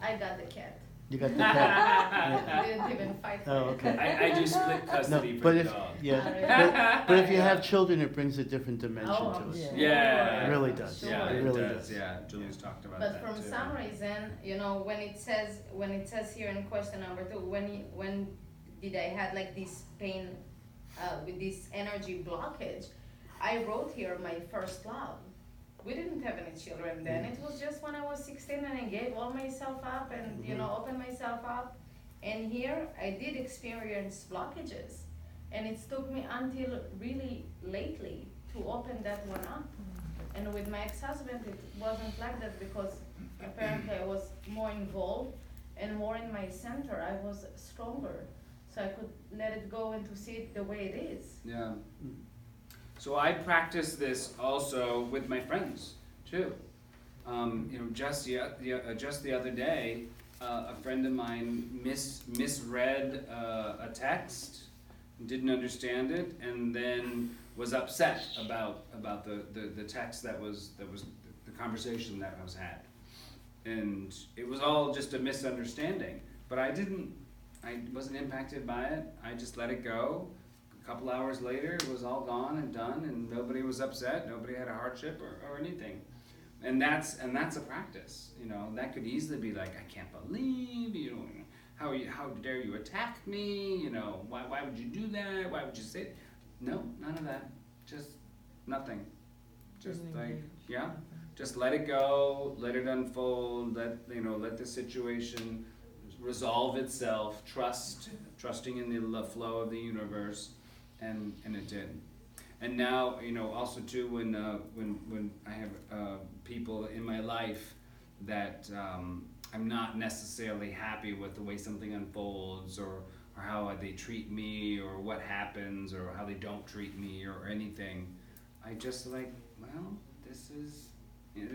I got the cat. You got the cat. I didn't even fight for Oh, it. okay. I do split custody for but the if dog. but if you have children, it brings a different dimension Oh, to it. yeah. Yeah. It really does. Sure. Yeah, It it really does. does. Yeah, Julie's talked about But that from too. some reason, when it says here in question number 2, when did I had this pain with this energy blockage, I wrote here my first love. We didn't have any children then. It was just when I was 16 and I gave all myself up and opened myself up. And here I did experience blockages, and it took me until really lately to open that one up. And with my ex-husband, it wasn't like that because apparently I was more involved and more in my center. I was stronger, so I could let it go and to see it the way it is. Yeah. So I practice this also with my friends too. Just the other day, a friend of mine misread a text, didn't understand it, and then was upset about the text that was the conversation that was had, and it was all just a misunderstanding. But I wasn't impacted by it. I just let it go. A couple hours later, it was all gone and done, and nobody was upset. Nobody had a hardship or anything. And that's a practice. That could easily be like, I can't believe how dare you attack me? Why would you do that? Why would you say? No, none of that. Just nothing. Just just let it go, let it unfold, let the situation resolve itself, trusting in the flow of the universe, and it did. And now, also too, when I have people in my life that I'm not necessarily happy with the way something unfolds, or how they treat me, or what happens, or how they don't treat me, or anything, I just it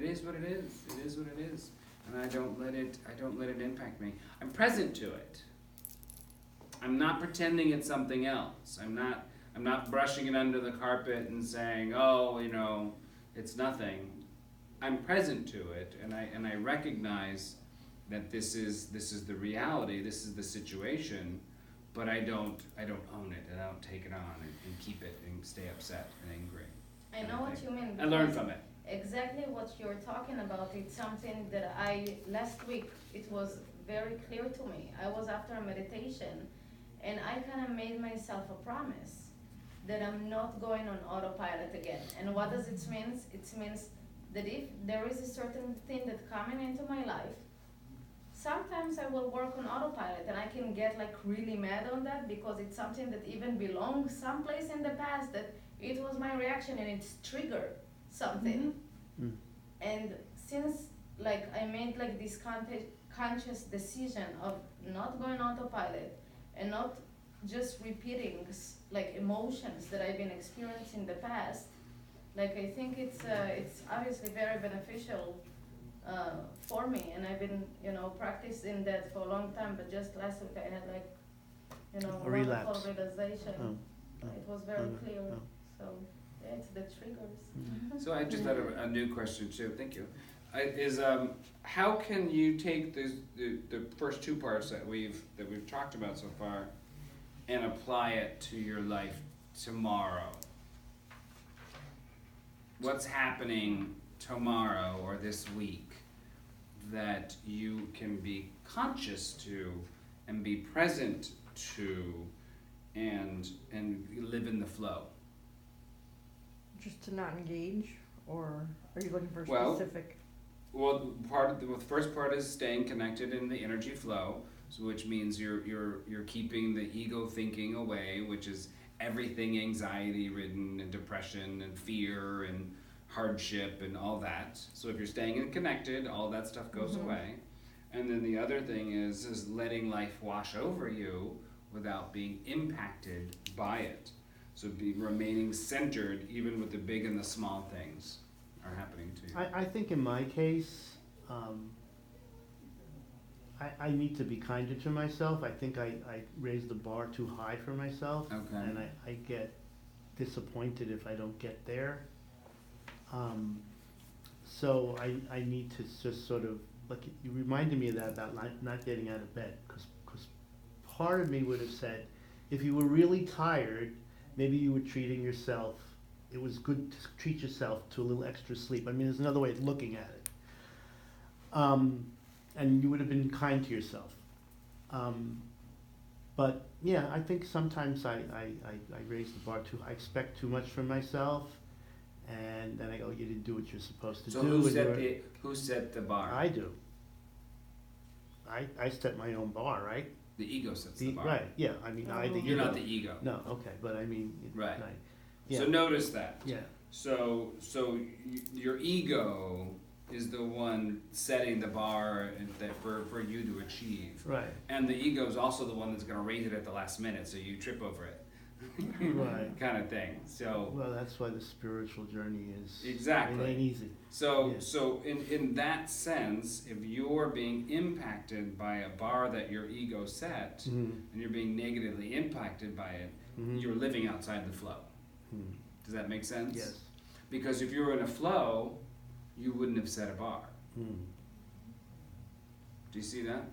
is what it is. It is what it is. And I don't let it impact me. I'm present to it. I'm not pretending it's something else. I'm not brushing it under the carpet and saying, it's nothing. I'm present to it, and I recognize that this is the reality, this is the situation, but I don't own it, and I don't take it on and keep it and stay upset and angry. I know what you mean. I learn from it. exactly what you're talking about. It's something that last week, it was very clear to me. I was after a meditation, and I kind of made myself a promise that I'm not going on autopilot again. And what does it mean? It means that if there is a certain thing that's coming into my life, sometimes I will work on autopilot and I can get like really mad on that because it's something that even belongs someplace in the past that it was my reaction and it's triggered something. Mm. And since like I made like this conscious decision of not going autopilot and not just repeating like emotions that I've been experiencing in the past, like I think it's obviously very beneficial for me, and I've been practicing that for a long time. But just last week I had like A wonderful relapse. realization. Oh, It was very oh, clear. oh. So yeah, it's the triggers. Mm. So I just had a new question too. Thank you. How can you take the first two parts that we've talked about so far, and apply it to your life tomorrow? What's happening tomorrow or this week that you can be conscious to and be present to and live in the flow? Just to not engage, or are you looking for Well, specific? Well, the first part is staying connected in the energy flow, so which means you're keeping the ego thinking away, which is everything anxiety ridden and depression and fear and hardship and all that. So if you're staying connected, all that stuff goes away. And then the other thing is letting life wash over you without being impacted by it. So remaining centered even with the big and the small things are happening to you. I think in my case, I need to be kinder to myself. I think I raise the bar too high for myself. Okay. And I get disappointed if I don't get there. So I need to just sort of, like, you reminded me of that about not getting out of bed. Because part of me would have said, if you were really tired, maybe you were treating yourself. It was good to treat yourself to a little extra sleep. I mean, there's another way of looking at it. And you would have been kind to yourself. But yeah, I think sometimes I raise the bar too high. I expect too much from myself, and then I go, you didn't do what you're supposed to So do. who set the bar? I do. I set my own bar, right? The ego sets the bar. Right, yeah, I mean, I, the ego. You're not the ego. No, okay, but I mean, Right. Yeah. So notice that. Yeah, So your ego is the one setting the bar for you to achieve. right, And the ego is also the one that's going to raise it at the last minute, so you trip over it. right. Kind of thing. So Well, that's why the spiritual journey is. Exactly. It ain't easy. So Yeah. in that sense, if you're being impacted by a bar that your ego set, Mhm. and you're being negatively impacted by it, Mhm. you're living outside the flow. Mhm. Does that make sense? Yes. Because if you were in a flow, you wouldn't have set a bar. Mhm. Do you see that?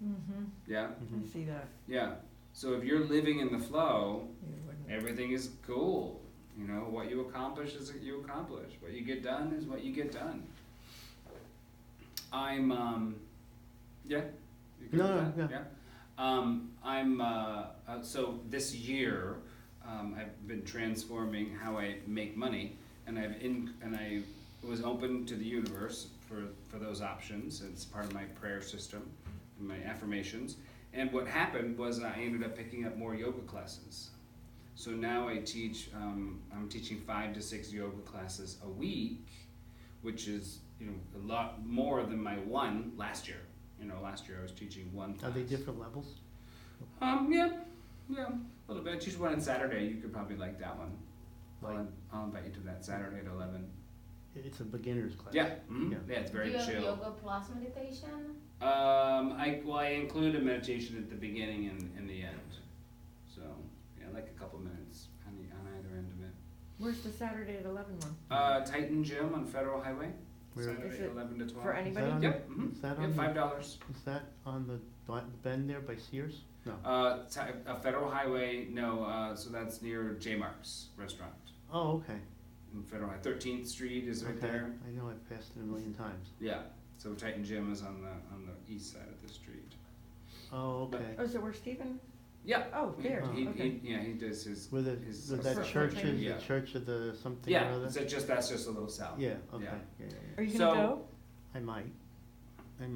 Mm-hmm. Yeah? Mhm. I see that. Yeah. So if you're living in the flow, You wouldn't. everything is cool. You know, what you accomplish is what you accomplish. What you get done is what you get done. Yeah? You good No, with no, that? Yeah? So this year, I've been transforming how I make money, and I was open to the universe for those options. It's part of my prayer system, my affirmations. And what happened was I ended up picking up more yoga classes. So now I teach, I'm teaching 5 to 6 yoga classes a week, which is, a lot more than my one last year. Last year I was teaching one class. Are they different levels? Yeah, a little bit. I teach one on Saturday. You could probably like that one. Like, I'll invite you to that Saturday at 11. it's a beginner's class. Yeah, mhm. Yeah. Yeah, it's very Do you have chill. yoga plus meditation? I include a meditation at the beginning and the end. So yeah, like a couple minutes on either end of it. Where's the Saturday at 11 one? Titan Gym on Federal Highway. Where- Saturday, Is it 11 to 12. For Is anybody? that on Yep. the- Mhm. Is that Yeah, on the- $5. Is that on the bend there by Sears? No. Federal Highway. No. So that's near J Mark's restaurant. Oh, okay. in Federal High. 13th Street is right Okay, there. I know I've passed it a million times. Yeah. So Titan Gym is on the east side of the street. Oh, okay. Oh, is it where Stephen? Yeah. Oh, there, okay. He does his. Where the, his where that Personal church is, training? Yeah. the Church of the something or Yeah. other? That's just a little south. Yeah, okay, Yeah. yeah, yeah, Are you So- gonna go? I might.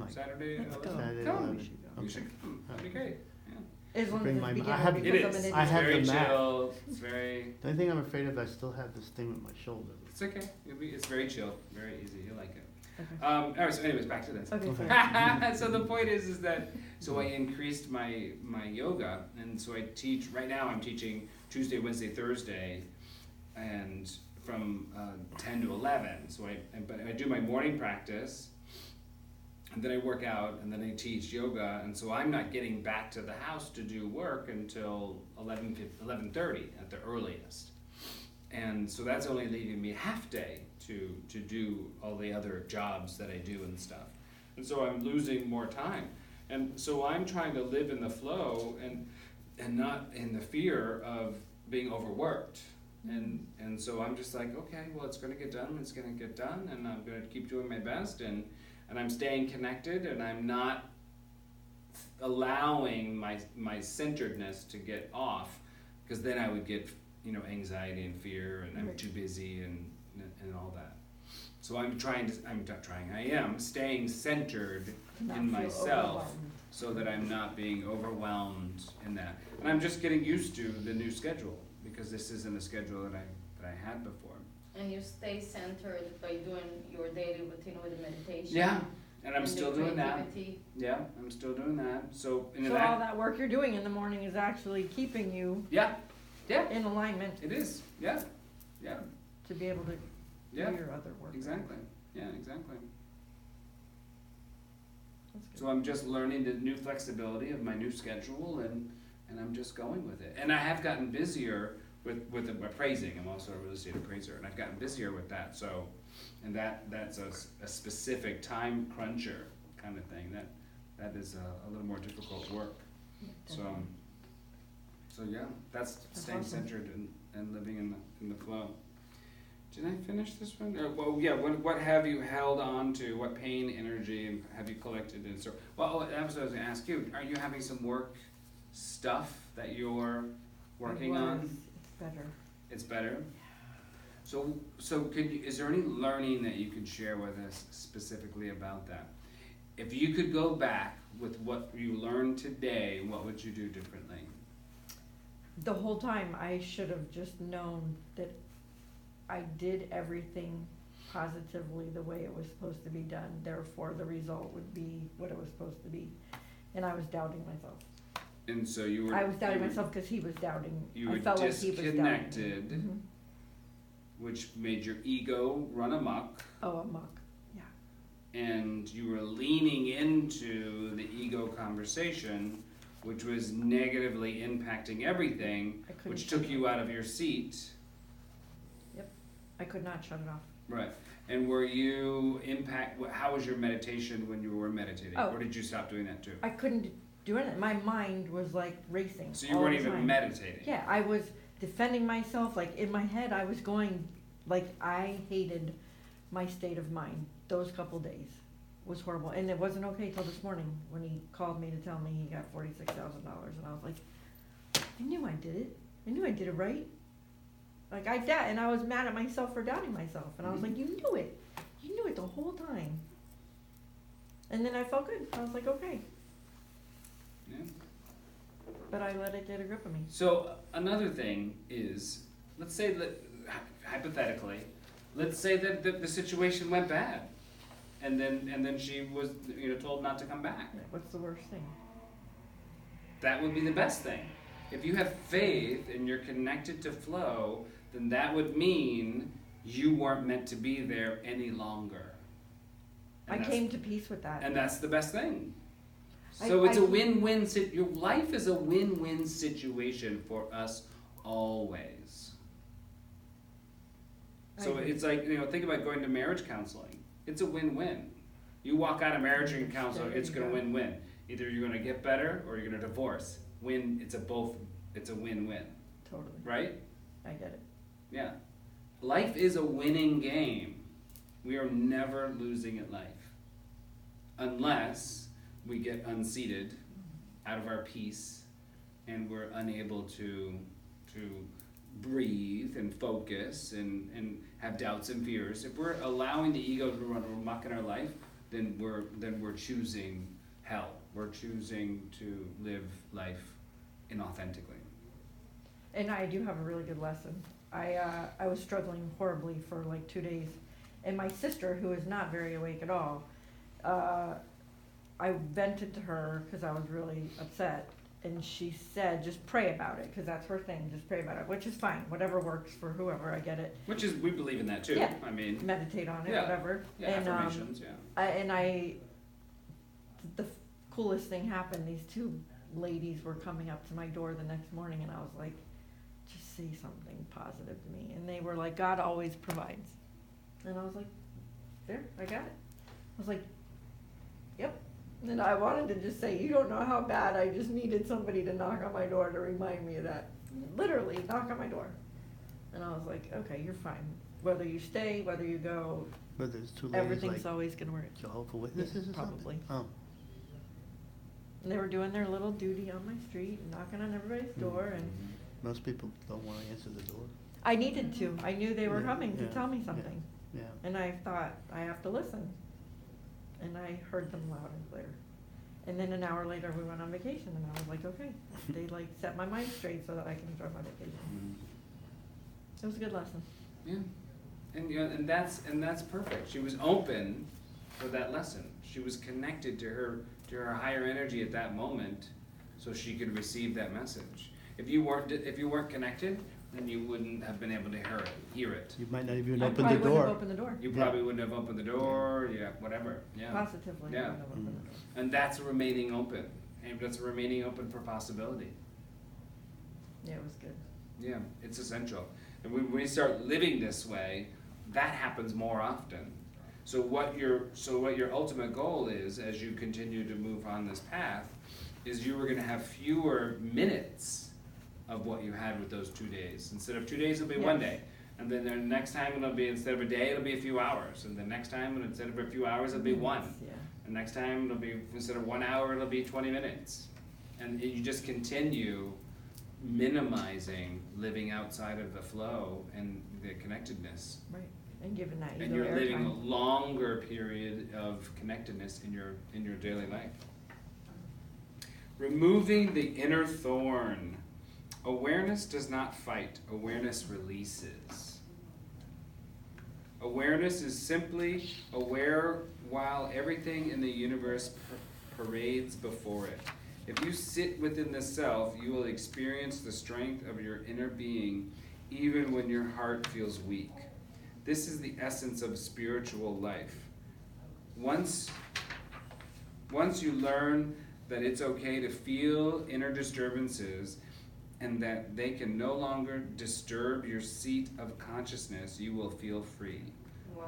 Saturday. Let's go. Saturday, Come. 11. We should go. You Okay. should come. That'd be great. Yeah. As long as Bring it's my- I beginner, have- because It I'm is. an It's I idiot. have very the map. chill. It's very. The only thing I'm afraid of, I still have this thing with my shoulder. It's okay. It's very chill. Very easy. You'll like it. Okay. All right. So, anyways, back to this. Okay, Okay. sorry. So the point is that so I increased my yoga, and so I teach right now. I'm teaching Tuesday, Wednesday, Thursday, and from 10 to 11. So I do my morning practice, and then I work out, and then I teach yoga, and so I'm not getting back to the house to do work until 11:30 at the earliest. And so that's only leaving me half day to do all the other jobs that I do and stuff. And so I'm losing more time. And so I'm trying to live in the flow and not in the fear of being overworked. And so I'm just like, okay, well, it's gonna get done, and I'm gonna keep doing my best, and I'm staying connected, and I'm not allowing my centeredness to get off, because then I would get, anxiety and fear, and I'm Right. too busy and all that. So I am staying centered Not in feel myself, overwhelmed. so that I'm not being overwhelmed in that. And I'm just getting used to the new schedule, because this isn't a schedule that I had before. And you stay centered by doing your daily routine with the meditation. Yeah, and I'm and still the doing that. creativity. Yeah, I'm still doing that. So, So all that work you're doing in the morning is actually keeping you yeah, in alignment it is. Yeah, yeah, to be able to do yeah, your other work. exactly. Yeah, exactly. That's good. So I'm just learning the new flexibility of my new schedule, and I'm just going with it. And I have gotten busier with appraising. I'm also a real estate appraiser, and I've gotten busier with that. So, and that's a specific time cruncher kind of thing. That is a little more difficult work. Yeah, So, definitely. so yeah, that's staying awesome. centered and living in the flow. Did I finish this one? Well, yeah. What have you held on to? What pain, energy have you collected? And so, well, that was what I was going to ask you. Are you having some work stuff that you're working It on? was. It's better. It's better. So is there any learning that you could share with us specifically about that? If you could go back with what you learned today, what would you do differently? The whole time I should have just known that I did everything positively the way it was supposed to be done, therefore the result would be what it was supposed to be. And I was doubting myself. And so you were. I was doubting myself because he was doubting. You I were felt like he was doubting me. disconnected, Mhm. which made your ego run amok, Oh, amok. Yeah. and you were leaning into the ego conversation, which was negatively impacting everything, I couldn't which shut took it you out of your seat. I could not shut it off. Right. And were you how was your meditation when you were meditating? Oh. Or did you stop doing that too? I couldn't do it. My mind was like racing. So you all weren't the even time. meditating? Yeah, I was defending myself. Like in my head, I was going, like I hated my state of mind. Those couple days was horrible, and it wasn't okay till this morning when he called me to tell me he got $46,000, and I was like, I knew I did it. I knew I did it right. Like and I was mad at myself for doubting myself, and I was like, you knew it. You knew it the whole time. And then I felt good. I was like, okay. Yeah. But I let it get a grip of me. So another thing is, let's say that hypothetically, let's say that the situation went bad, and then she was told not to come back. What's the worst thing? That would be the best thing. If you have faith and you're connected to flow, then that would mean you weren't meant to be there any longer. I came to peace with that. And that's the best thing. I- So it's I- a win-win. Your life is a win-win situation for us always. I So agree. it's like, think about going to marriage counseling. It's a win-win. You walk out of marriage counseling, There it's you gonna go. win-win. Either you're gonna get better or you're gonna divorce. It's a win-win, Totally. right? I get it. Yeah. life is a winning game. We are never losing at life. Unless we get unseated out of our peace and we're unable to breathe and focus and have doubts and fears. If we're allowing the ego to run amok in our life, then we're choosing hell. We're choosing to live life inauthentically. And I do have a really good lesson. I was struggling horribly for like 2 days, and my sister, who is not very awake at all, I vented to her because I was really upset, and she said, just pray about it, because that's her thing, just pray about it, which is fine, whatever works for whoever, I get it. Which is, we believe in that too. Yeah. I mean, Meditate on it, Yeah. whatever. yeah, And, affirmations, the coolest thing happened, these two ladies were coming up to my door the next morning, and I was like, just say something positive to me, and they were like, God always provides. And I was like, there, I got it. I was like, yep. And I wanted to just say, you don't know how bad I just needed somebody to knock on my door to remind me of that. Literally, knock on my door. And I was like, okay, you're fine. Whether you stay, whether you go, But there's two ladies everything's like always gonna work. Jehovah's Witnesses or something? Probably. Oh. And they were doing their little duty on my street, knocking on everybody's door, and Most people don't wanna answer the door. I needed to. I knew they were Yeah, coming to yeah, tell me yeah. something. Yeah. And I thought, I have to listen. And I heard them loud and clear. And then an hour later, we went on vacation, and I was like, okay. They like set my mind straight so that I can enjoy my vacation. Mhm. It was a good lesson. Yeah, and you know, and that's perfect. She was open for that lesson. She was connected to her higher energy at that moment, so she could receive that message. If you weren't connected, then you wouldn't have been able to hear it. You might not even I open the probably wouldn't have door. opened the door. You Yeah. probably wouldn't have opened the door. Yeah, whatever. Yeah, Positively, I Yeah. wouldn't have opened the door. and that's remaining open. And that's remaining open for possibility. Yeah, it was good. Yeah, it's essential. And when we start living this way, that happens more often. So what your ultimate goal is, as you continue to move on this path, is you are going to have fewer minutes of what you had with those 2 days. Instead of 2 days, it'll be 1 day. And then the next time it'll be, instead of a day, it'll be a few hours. And the next time, instead of a few hours, it'll be one. Yeah. And next time, it'll be, instead of 1 hour, it'll be 20 minutes. And you just continue minimizing living outside of the flow and the connectedness. Right. And given that And ego you're living a airtime. longer period of connectedness in your daily life. Removing the inner thorn. Awareness does not fight, awareness releases. Awareness is simply aware while everything in the universe parades before it. If you sit within the self, you will experience the strength of your inner being even when your heart feels weak. This is the essence of spiritual life. Once you learn that it's okay to feel inner disturbances and that they can no longer disturb your seat of consciousness, you will feel free. Wow.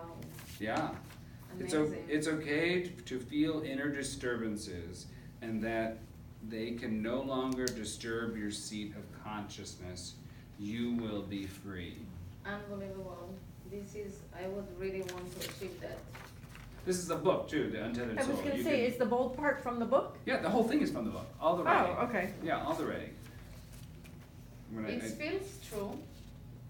Yeah. Amazing. It's okay to feel inner disturbances and that they can no longer disturb your seat of consciousness. You will be free. Unbelievable. I would really want to achieve that. This is a book too, The Untethered I Soul. was gonna You say, can- is the bold part from the book? Yeah, the whole thing is from the book. All the writing. Oh, okay. Yeah, all the writing. It feels true.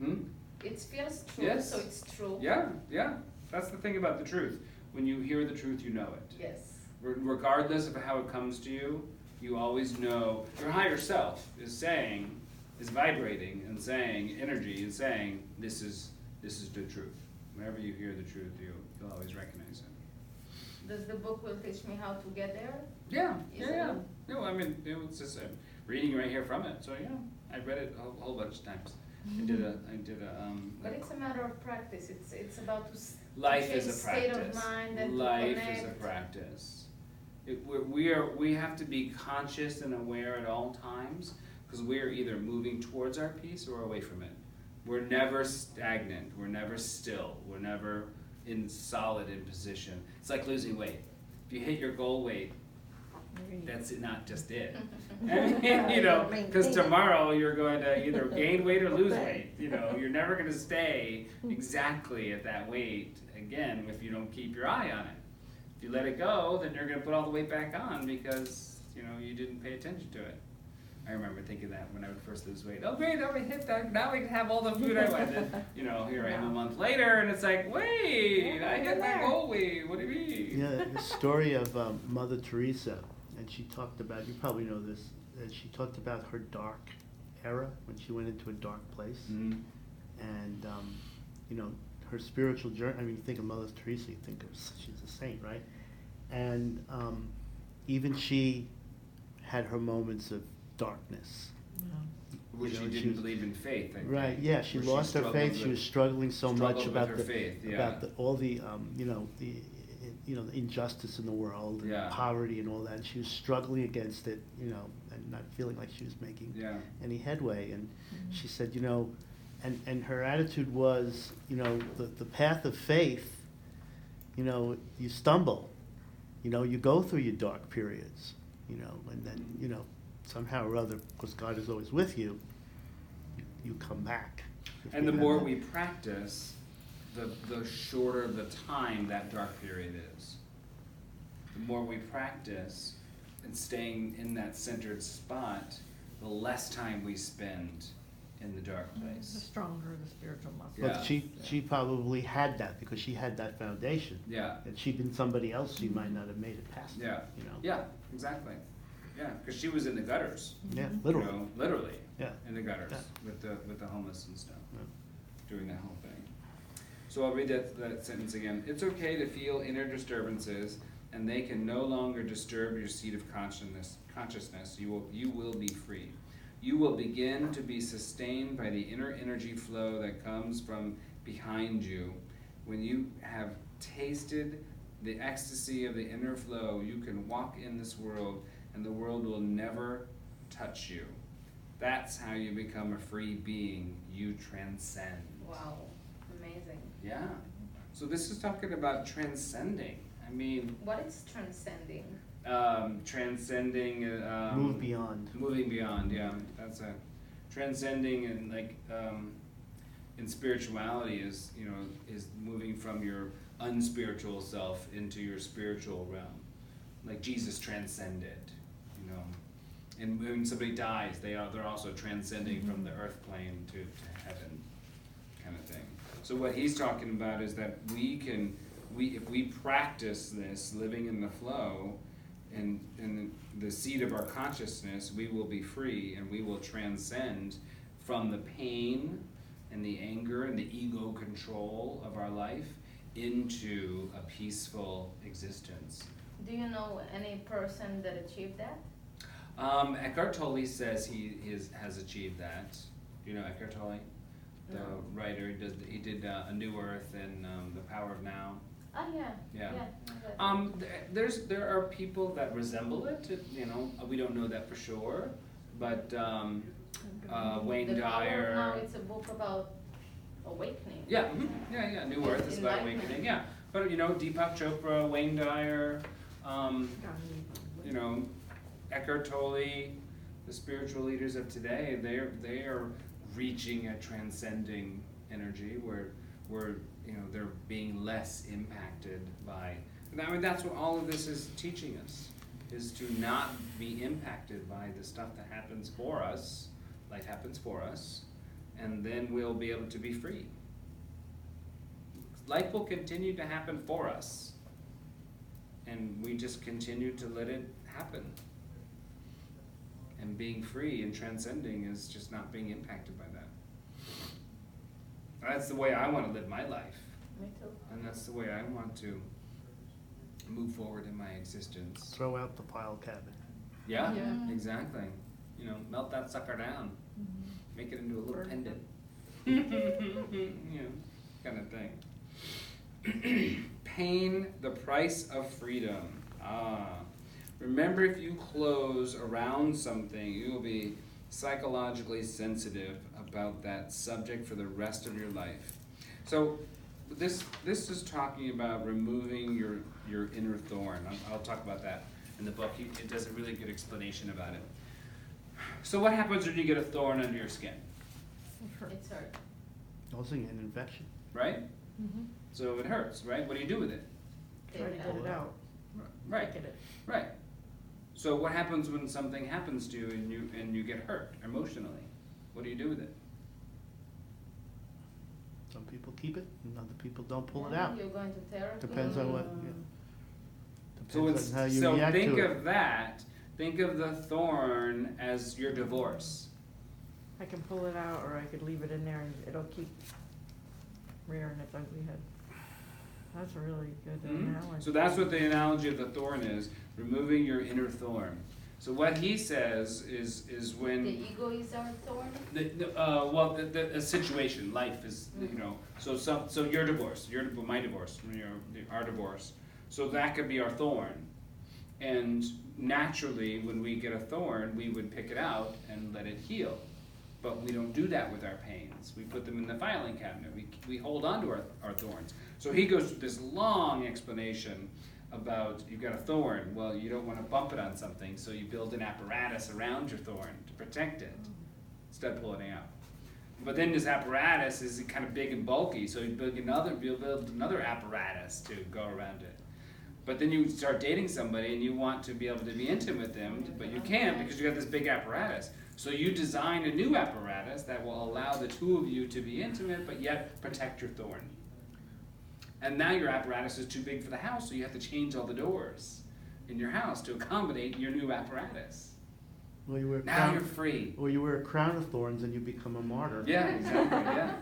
Hmm? It feels true, Yes. so it's true. Yeah. That's the thing about the truth. When you hear the truth, you know it. Yes. Regardless of how it comes to you, you always know your higher self is vibrating and saying, energy is saying, this is the truth. Whenever you hear the truth, you'll always recognize it. Does the book will teach me how to get there? Yeah. Is it? No, I mean, it's just reading right here from it. So yeah, I read it a whole bunch of times. I did a. But it's a matter of practice. It's about to Life change is a state of practice. mind and to Life is a connect. practice. We have to be conscious and aware at all times because we are either moving towards our peace or away from it. We're never stagnant. We're never still. We're never in position. It's like losing weight. If you hit your goal weight, That's not just it. I mean, you know, because tomorrow you're going to either gain weight or lose weight. You know, you're never going to stay exactly at that weight again if you don't keep your eye on it. If you let it go, then you're going to put all the weight back on because, you know, you didn't pay attention to it. I remember thinking that when I would first lose weight. Oh great, now we hit that. Now we can have all the food I want. And then, you know, here I am a month later, and it's like, wait, I hit my goal weight. What do you mean? Yeah, the story of Mother Teresa, and she talked about, you probably know this, and she talked about her dark era when she went into a dark place. Mm-hmm. And, you know, her spiritual journey, I mean, you think of Mother Teresa, you think of, she's a saint, right? And even she had her moments of darkness. Which You know, she didn't believe in faith. I think. Right, yeah, she lost her faith, she was struggling so much about her the, faith, yeah. about the, all the, you know, the injustice in the world, and Yeah. poverty and all that, and she was struggling against it, you know, and not feeling like she was making Yeah. any headway, and she said, you know, and her attitude was, you know, the path of faith, you know, you stumble, you know, you go through your dark periods, you know, and then, you know, somehow or other, because God is always with you, you come back. And the more we practice, the shorter the time that dark period is. The more we practice and staying in that centered spot, the less time we spend in the dark The place. stronger the spiritual muscle. Yeah. But she probably had that because she had that foundation. Yeah, Had she been somebody else, she might not have made it past it, yeah, you know? yeah, exactly. Yeah, because she was in the gutters. Yeah, You literally, know, literally yeah. in the gutters Yeah. with the homeless and stuff, Yeah. doing that whole thing. So I'll read that sentence again. It's okay to feel inner disturbances, and they can no longer disturb your seat of consciousness. You will be free. You will begin to be sustained by the inner energy flow that comes from behind you. When you have tasted the ecstasy of the inner flow, you can walk in this world, and the world will never touch you. That's how you become a free being. You transcend. Wow, amazing. Yeah. So this is talking about transcending. I mean, What is transcending? transcending. Move beyond. Moving beyond. Yeah, that's a transcending, and like in spirituality is, you know, is moving from your unspiritual self into your spiritual realm. Like Jesus transcended, you know. And when somebody dies, they're also transcending from the earth plane to heaven, kind of thing. So what he's talking about is that if we practice this, living in the flow, and in the seat of our consciousness, we will be free, and we will transcend from the pain and the anger and the ego control of our life into a peaceful existence. Do you know any person that achieved that? Eckhart Tolle says he has achieved that. Do you know Eckhart Tolle? The No. writer. He did A New Earth and The Power of Now. Oh, yeah. Yeah. I got it. There are people that resemble it. You know, we don't know that for sure. But Wayne The Power Dyer. of Now, it's a book about awakening. Yeah, yeah. New Earth is about Enlightenment. awakening. Yeah, but you know, Deepak Chopra, Wayne Dyer, you know, Eckhart Tolle, the spiritual leaders of today. They are reaching a transcending energy where you know, they're being less impacted by. I mean, that's what all of this is teaching us: is to not be impacted by the stuff that happens for us. Life happens for us, and then we'll be able to be free. Life will continue to happen for us, and we just continue to let it happen. And being free and transcending is just not being impacted by that. That's the way I want to live my life, Me too. and that's the way I want to move forward in my existence. Throw out the file cabinet. Yeah, Yeah. exactly. You know, melt that sucker down, make it into a little Burn it. pendant. You know, kind of thing. Pain, the price of freedom. Remember, if you close around something, you will be psychologically sensitive about that subject for the rest of your life. So this is talking about removing your inner thorn. I'll talk about that in the book. It does a really good explanation about it. So what happens when you get a thorn under your skin, It's hurt. Also an infection. right? Mm-hmm. So it hurts, right? What do you do with it? Try to get it out. Right, Get it. right. So what happens when something happens to you and you get hurt emotionally? What do you do with it? Some people keep it, and other people don't pull it Yeah, out. You're going to therapy. Depends on what, um, yeah. So Depends on how you so react think to it. of that. Think of the thorn as your divorce. I can pull it out, or I could leave it in there and it'll keep rearing its ugly head. That's a really good Mhm. analogy. So that's what the analogy of the thorn is, removing your inner thorn. So what he says is when The ego is our thorn. a situation, life is, you know, so your divorce, my divorce, our divorce. So that could be our thorn. And naturally, when we get a thorn, we would pick it out and let it heal. But we don't do that with our pains. We put them in the filing cabinet. We hold on to our thorns. So he goes through this long explanation about you've got a thorn. Well, you don't want to bump it on something, so you build an apparatus around your thorn to protect it instead of pulling it out. But then this apparatus is kind of big and bulky, so you build another apparatus to go around it. But then you start dating somebody and you want to be able to be intimate with them, but you can't because you got this big apparatus. So you design a new apparatus that will allow the two of you to be intimate, but yet protect your thorn. And now your apparatus is too big for the house, so you have to change all the doors in your house to accommodate your new apparatus. Well, you wear a Now you're crown, free. or you wear a crown of thorns and you become a martyr. Yeah, exactly, yeah.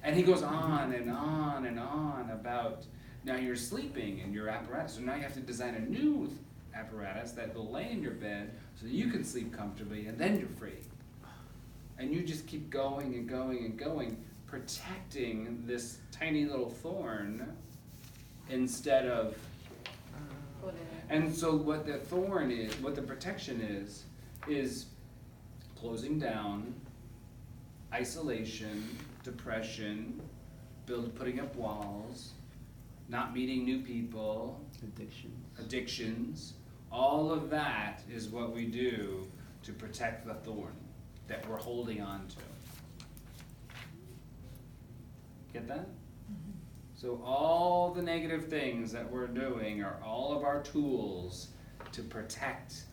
And he goes on and on and on about now you're sleeping in your apparatus, so now you have to design a new apparatus that will lay in your bed so you can sleep comfortably, and then you're free. And you just keep going and going and going, protecting this tiny little thorn instead of. Put it And so what the thorn is, what the protection is closing down, isolation, depression, putting up walls, not meeting new people, addictions. All of that is what we do to protect the thorn that we're holding on to. Get that? So all the negative things that we're doing are all of our tools to protect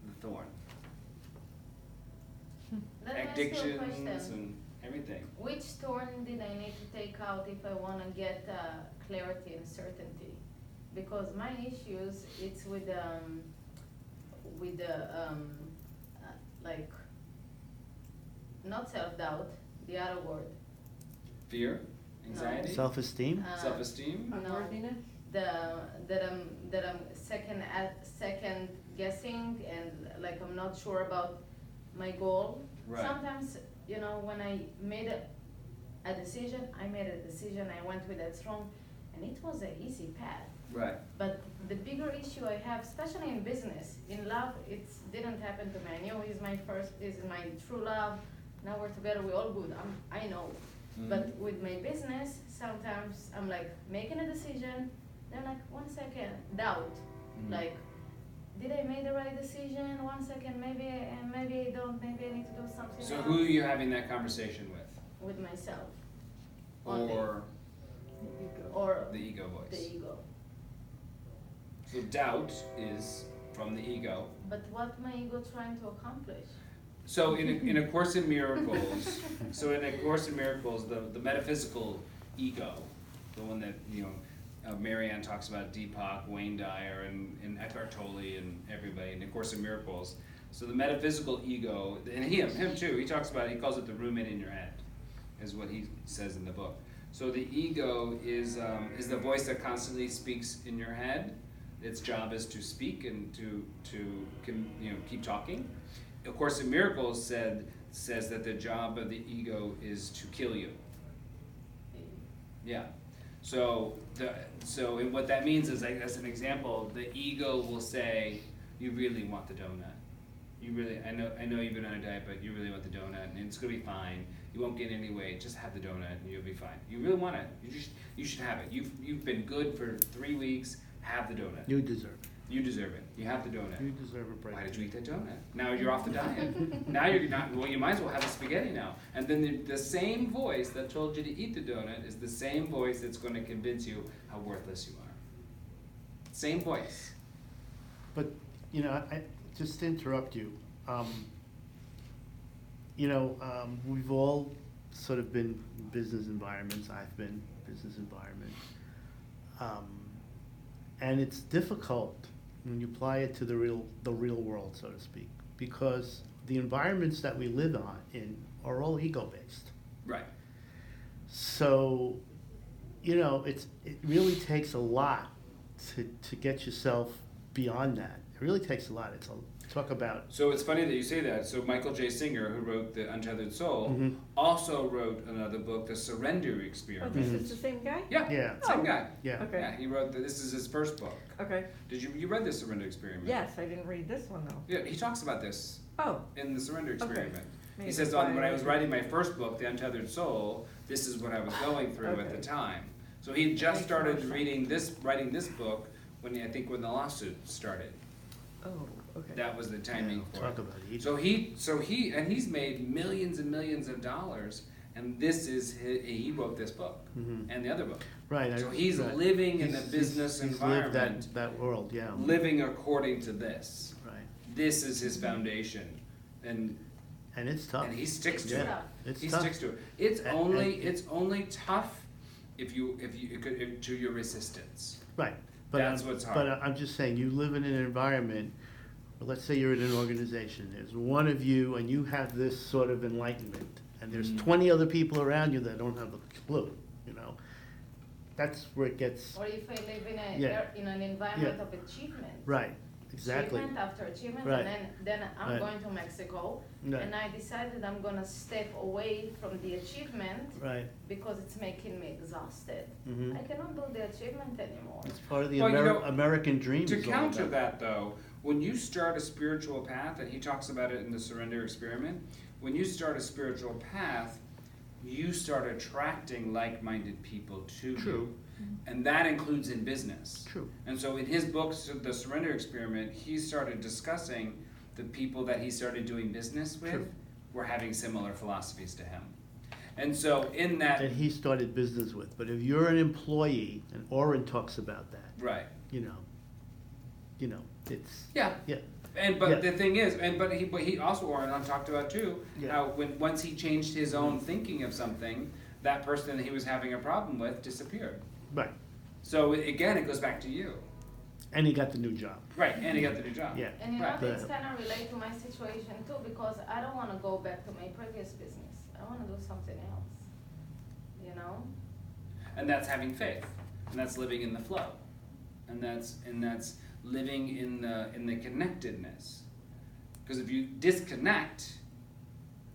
the thorn. Let me ask you a Addictions question. and everything. Which thorn did I need to take out if I want to get clarity and certainty? Because my issues, it's with like, not self-doubt, the other word. Fear, anxiety, Self-esteem? self-esteem. No. Unworthiness? That I'm second guessing, and like I'm not sure about my goal. Right. Sometimes, you know, when I made a decision, I went with that strong, and it was an easy path. Right. But the bigger issue I have, especially in business, in love, it didn't happen to me. I knew he's my true love. Now we're together, we're all good. I know. Mhm. But with my business, sometimes I'm like making a decision, then like 1 second, doubt. Mhm. Like, did I make the right decision? 1 second, maybe I don't, maybe I need to do something So else. who are you having that conversation with? With myself. Only. Or Or the ego voice? the ego. So doubt is from the ego. But what my ego trying to accomplish? So in a Course in Miracles, the metaphysical ego, the one that, you know, Marianne talks about, Deepak, Wayne Dyer, and Eckhart Tolle, and everybody in A Course in Miracles. So the metaphysical ego, and him too, he calls it the ruminant in your head, is what he says in the book. So the ego is the voice that constantly speaks in your head. Its job is to speak and to keep talking. A Course in Miracles says that the job of the ego is to kill you. Yeah. So and what that means is, like, as an example, the ego will say, "You really want the donut. You really, I know you've been on a diet, but you really want the donut, and it's gonna be fine. You won't gain any weight. Just have the donut, and you'll be fine. You really want it. You should have it. You've been good for 3 weeks. Have the donut." You deserve it. You deserve it. You have the donut. You deserve a break. Why did you eat that donut? Now you're off the diet. Now you're not, well, you might as well have the spaghetti now. And then the same voice that told you to eat the donut is the same voice that's going to convince you how worthless you are. Same voice. But, just to interrupt you, we've all sort of been in business environments. I've been in business environment. And it's difficult when you apply it to the real world, so to speak, because the environments that we live in are all ego-based. Right. So, it really takes a lot to get yourself beyond that. It really takes a lot. Talk about. So it's funny that you say that. So Michael J. Singer, who wrote The Untethered Soul, Mhm. also wrote another book, The Surrender Oh, Experiment. this is the same guy? Yeah. Yeah. Same Oh. guy. Yeah. Okay. Yeah, he wrote, this is his first book. Okay. Did you read The Surrender Experiment? Yes, I didn't read this one though. Yeah, he talks about this Oh, in The Surrender Experiment. He maybe says, that's why when I I was read writing my first book, The Untethered Soul, this is what I was going through at Okay. the time. So he just Makes started more sense. writing this book when the lawsuit started. oh, okay. That was the timing for Talk it. about ego. So he's made millions and millions of dollars, and he wrote this book Mhm. and the other book. Right. So he's right. living in He's- the business he's lived environment, that world, yeah. living according to this. Right. This is his foundation, and And it's tough. he sticks to Yeah. it. It's He tough. sticks to it. It's And- only tough if to your resistance. Right. But That's I'm, what's hard. But I'm just saying, you live in an environment, let's say you're in an organization, there's one of you and you have this sort of enlightenment, and there's Mhm. 20 other people around you that don't have a clue, That's where it gets, Or if I live in Yeah. in an environment Yeah. of achievement. right, exactly. Achievement after achievement, Right. and then I'm Right. going to Mexico, Right. and I decided I'm gonna step away from the achievement Right. because it's making me exhausted. Mhm. I cannot do the achievement anymore. It's part of the Well, American dream. To is all counter about- that, though, when you start a spiritual path, and he talks about it in the Surrender Experiment, when you start a spiritual path, you start attracting like-minded people to you. True. And that includes in business. True. And so in his book, The Surrender Experiment, he started discussing the people that he started doing business with True. were having similar philosophies to him. And so in that, That he started business with. But if you're an employee, and Oren talks about that, right, it's, yeah. yeah. But Yeah. the thing is, but he also, Oren talked about too, Yeah. how once he changed his own thinking of something, that person that he was having a problem with disappeared. Right. So again, it goes back to you. And he got the new job. Right, and he got the new job. Yeah. And Right. it's But- kind of relate to my situation too, because I don't want to go back to my previous business. I want to do something else, And that's having faith, and that's living in the flow, and that's living in the connectedness. Because if you disconnect,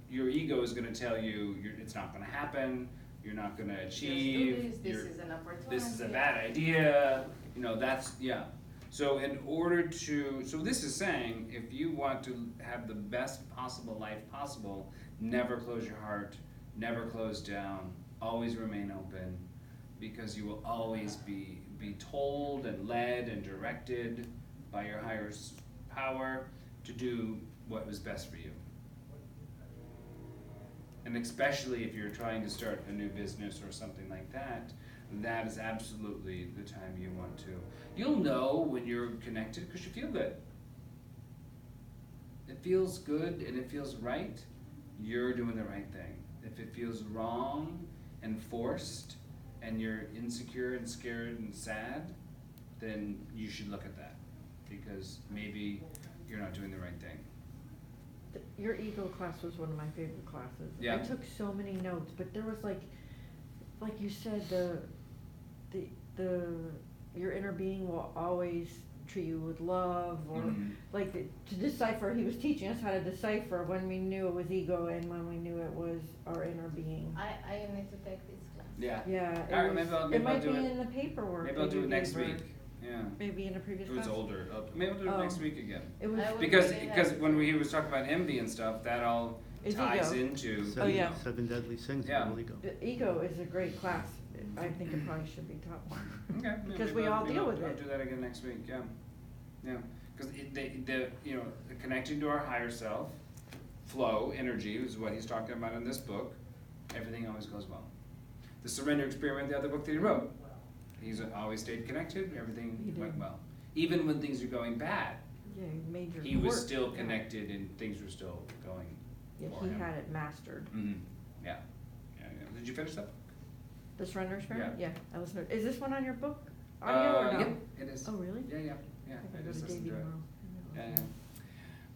your ego is going to tell you it's not going to happen. You're not going to achieve. Just do this is an opportunity. This is a bad idea. That's yeah. So so this is saying, if you want to have the best possible life possible, never close your heart, never close down, always remain open, because you will always be told and led and directed by your higher power to do what was best for you. And especially if you're trying to start a new business or something like that, that is absolutely the time you want to. You'll know when you're connected because you feel good. It feels good and it feels right, you're doing the right thing. If it feels wrong and forced and you're insecure and scared and sad, then you should look at that, because maybe you're not doing the right thing. Your ego class was one of my favorite classes. Yeah. I took so many notes, but there was like you said, your inner being will always treat you with love, or Mhm. to decipher. He was teaching us how to decipher when we knew it was ego and when we knew it was our inner being. I need to take this class. Yeah. Yeah, All right, maybe I'll it might do be it. in the paperwork. Maybe I'll that do you it next gave her. week. Yeah. Maybe in a previous It was class. older. Maybe I'll do it Oh. next week again. It was. I would Because really because have when to. he was talking about envy and stuff, that all It's ties ego. into. Oh, yeah. Seven deadly sins. Yeah. Holy Ghost. The ego is a great class. I think it probably should be taught more. Okay. Because maybe we I'll- all maybe deal I'll- with I'll it. do that again next week. Yeah. Yeah, because the connecting to our higher self, flow, energy is what he's talking about in this book. Everything always goes well. The surrender experiment, the other book that he wrote, he's always stayed connected. Everything He did. went well, even when things are going bad. Yeah, major. He was work. still Yeah. connected, and things were still going. Yeah, for he him. had it mastered. Mm-hmm. Yeah. Yeah. Did you finish that? The surrender experiment? Yeah. I listened to it. Is this one on your book? Audio or no? Yeah, it is. Oh, really? Yeah. I think I I go just to listened Davey to it. tomorrow.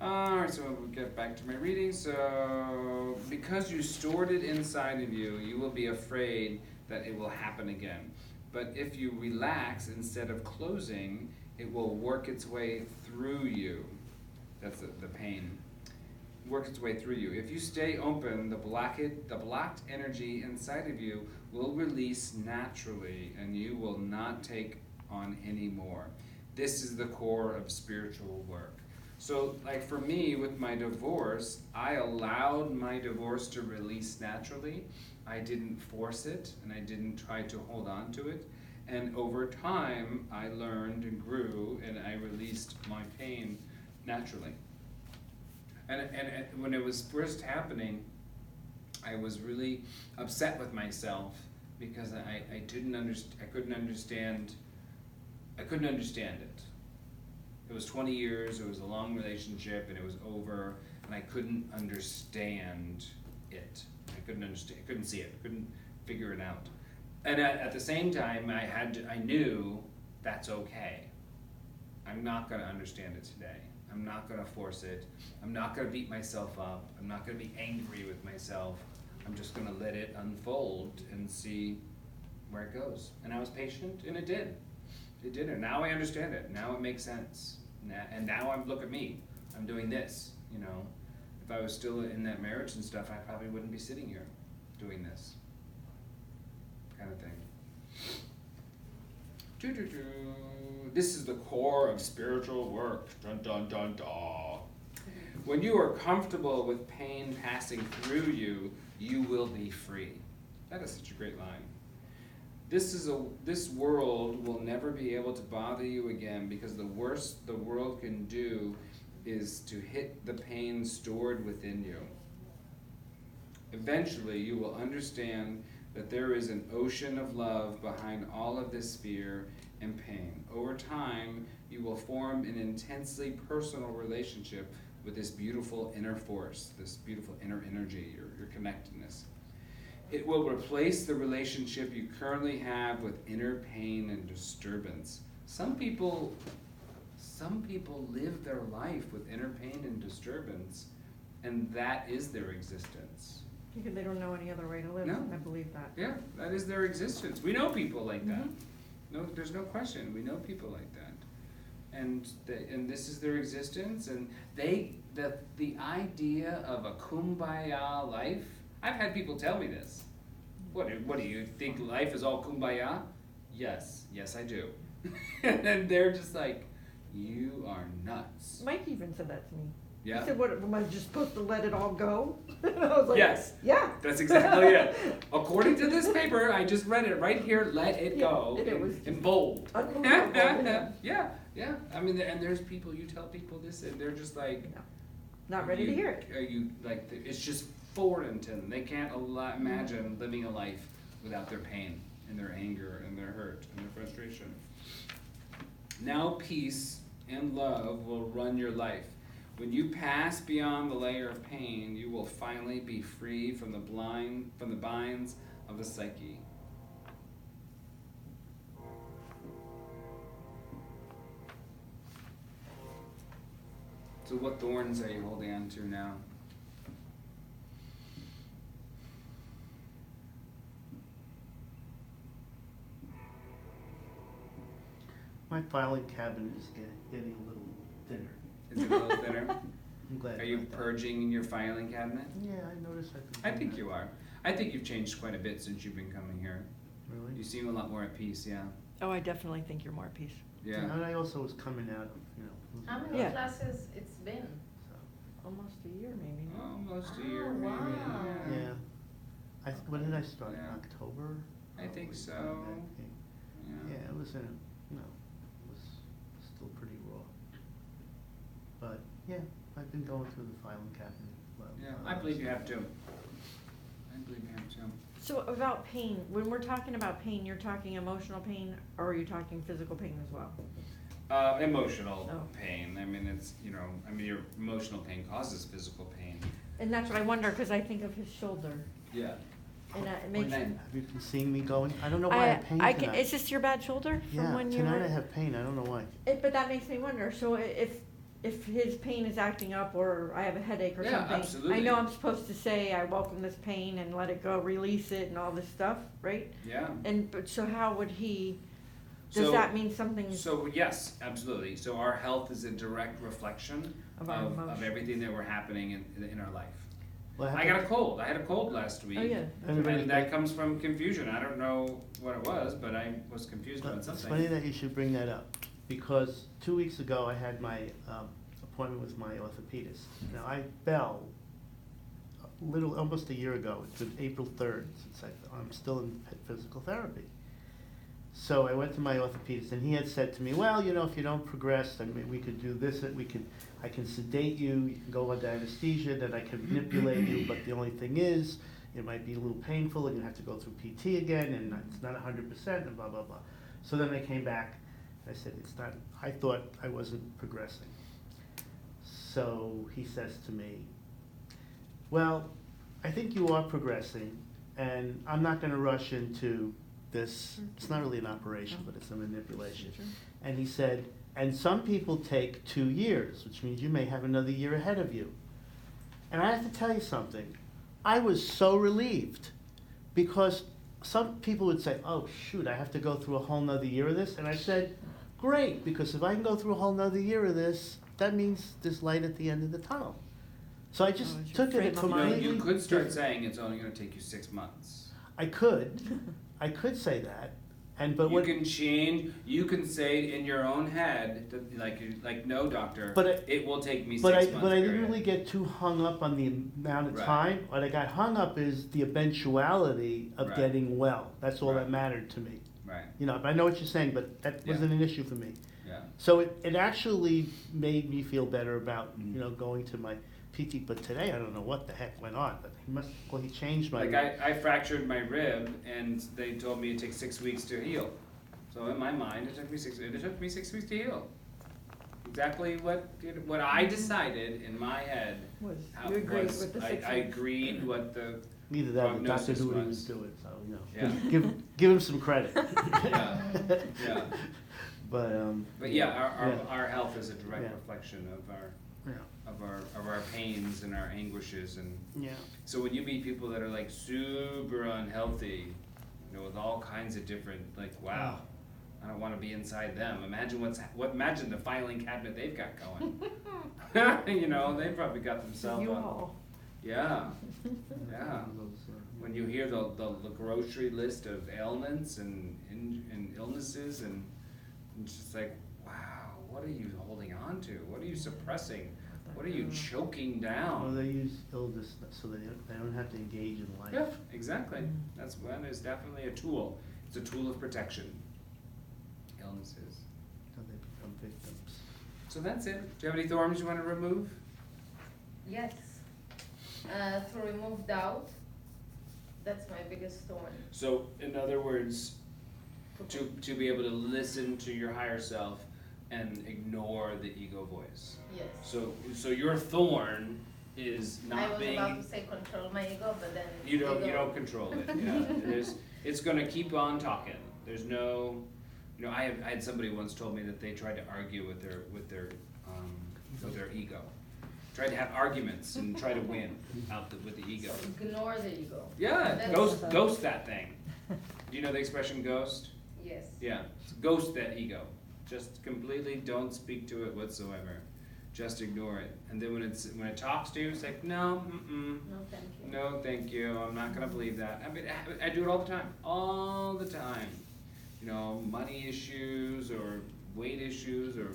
Yeah. Alright, so we'll get back to my reading. So, because you stored it inside of you, you will be afraid that it will happen again. But if you relax instead of closing, it will work its way through you. That's the pain. Work its way through you. If you stay open, the blocked energy inside of you will release naturally, and you will not take on any more. This is the core of spiritual work. So, like for me with my divorce, I allowed my divorce to release naturally. I didn't force it, and I didn't try to hold on to it. And over time, I learned and grew, and I released my pain naturally. And when it was first happening, I was really upset with myself because I couldn't understand it. It was 20 years, it was a long relationship, and it was over, and I couldn't understand it. I couldn't see it, couldn't figure it out. And at the same time, I knew that's okay. I'm not gonna understand it today. I'm not gonna force it. I'm not gonna beat myself up. I'm not gonna be angry with myself. I'm just gonna let it unfold and see where it goes. And I was patient, and it did. It did, and now I understand it. Now it makes sense. And now look at me. I'm doing this, you know. If I was still in that marriage and stuff, I probably wouldn't be sitting here doing this kind of thing. This is the core of spiritual work. Dun dun dun dun. When you are comfortable with pain passing through you, you will be free. That is such a great line. This world will never be able to bother you again, because the worst the world can do is to hit the pain stored within you. Eventually, you will understand that there is an ocean of love behind all of this fear and pain. Over time, you will form an intensely personal relationship with this beautiful inner force, this beautiful inner energy, your connectedness. It will replace the relationship you currently have with inner pain and disturbance. Some people live their life with inner pain and disturbance, and that is their existence. Because they don't know any other way to live. No. I believe that. Yeah, that is their existence. We know people like that. Mhm. No, there's no question. We know people like that, and this is their existence. And the idea of a kumbaya life. I've had people tell me this. What do you think life is all kumbaya? Yes, I do. And they're just like, you are nuts. Mike even said that to me. Yeah. He said, "What am I just supposed to let it all go?" And I was like, Yes. Yeah. That's exactly it. According to this paper, I just read it right here. Let it go. And it was in bold. unbelievable. Yeah. I mean, and there's people, you tell people this, and they're just like, No. Not ready to hear it. Are you like? It's just foreign to them. They can't imagine living a life without their pain and their anger and their hurt and their frustration. Now peace and love will run your life. When you pass beyond the layer of pain, you will finally be free from the binds of the psyche. So what thorns are you holding on to now? My filing cabinet is getting a little thinner. Is it a little thinner? I'm glad. Are you about that. purging in your filing cabinet? Yeah, I noticed I think you are. I think you've changed quite a bit since you've been coming here. Really? You seem a lot more at peace, yeah. Oh, I definitely think you're more at peace. Yeah. And I also was coming out of, losing How my many Yeah. classes it's been? so, Almost a year, maybe. No? Almost a Oh, year, maybe. wow. Yeah. When did I start? In Yeah. October? I think Probably, so. I think. Yeah. Yeah, it was it was still pretty raw. But, yeah, I've been going through the filing cabinet. Yeah, I believe you have too. I believe you have too. So about pain, when we're talking about pain, you're talking emotional pain, or are you talking physical pain as well? Emotional Oh. pain. I mean, your emotional pain causes physical pain. And that's what I wonder, because I think of his shoulder, Yeah. and it Well, makes. have you been seeing me going? I don't know why I have pain tonight. It's just your bad shoulder from Yeah, when you tonight were. I have pain, I don't know why. But that makes me wonder, so if his pain is acting up, or I have a headache or Yeah, something. absolutely. I know I'm supposed to say, I welcome this pain and let it go, release it and all this stuff, right? Yeah. But so how would he, does So- that mean something's So yes, absolutely. So our health is a direct reflection of our of emotion? everything that we're happening in our life. Well, I got a cold. I had a cold last week. Oh, yeah. And that comes from confusion. I don't know what it was, but I was confused about It's something. funny that you should bring that up, because 2 weeks ago I had my appointment with my orthopedist. Now, I fell almost a year ago. It's been April 3rd since I'm still in physical therapy. So I went to my orthopedist, and he had said to me, well, if you don't progress, I mean, we could do this, I can sedate you, you can go under anesthesia, then I can manipulate you, but the only thing is, it might be a little painful, and you have to go through PT again, and it's not 100%, and blah, blah, blah. So then I came back, and I said, I thought I wasn't progressing. So he says to me, well, I think you are progressing, and I'm not gonna rush into this, it's not really an operation, but it's a manipulation. And he said, and some people take 2 years, which means you may have another year ahead of you. And I have to tell you something, I was so relieved, because some people would say, oh, shoot, I have to go through a whole nother year of this, and I said, great, because if I can go through a whole nother year of this, that means there's light at the end of the tunnel. So I just Oh, it's took your it frame of You know, completely. you could start different. saying it's only gonna take you 6 months. I could say that, but You what, can change, you can say in your own head, that, like, no, doctor, But it will take me 6 but months. I didn't period." really get too hung up on the amount of Right. time. What I got hung up is the eventuality of Right. getting well. That's all Right. that mattered to me. Right, But I know what you're saying, but that Yeah. wasn't an issue for me. yeah. So it actually made me feel better about, Mhm. going to my PT, but today I don't know what the heck went on, but he changed my. Like I fractured my rib and they told me it takes 6 weeks to heal. So in my mind, it took me 6 weeks to heal. Exactly what I decided in my head. Was, how you agreed was- with the 6 I weeks? agreed what the, Either that or the doctor prognosis knew what he was. was doing, so, Yeah. give him some credit. yeah, yeah. But, But yeah, Yeah. our health is a direct Yeah. reflection of yeah, our pains and our anguishes. And yeah. so when you meet people that are like super unhealthy, with all kinds of different, like, wow, I don't want to be inside them. Imagine imagine the filing cabinet they've got going. They probably got themselves You on. all. Yeah, yeah. Those, When you hear the grocery list of ailments and illnesses, and it's just like, wow, what are you holding on to? What are you suppressing? What are you choking Well, down? they use illness so they don't have to engage in life. Yeah, exactly. That's one is definitely a tool. It's a tool of protection. Illnesses. So they become victims. So that's it. Do you have any thorns you want to remove? Yes. To remove doubt, that's my biggest thorn. So, in other words, to be able to listen to your higher self and ignore the ego voice. Yes. So your thorn is I not was being. about to say control my ego, but then You don't ego- control it. Yeah, it's going to keep on talking. There's no, I had somebody once told me that they tried to argue with their ego, tried to have arguments and try to win with the ego. So ignore the ego. Yeah, That's- ghost that thing. Do you know the expression ghost? Yes. Yeah, ghost that ego. Just completely don't speak to it whatsoever. Just ignore it. And then when it talks to you, it's like, no, No, thank you. no, thank you. I'm not gonna believe that. I mean, I do it all the time. Money issues or weight issues or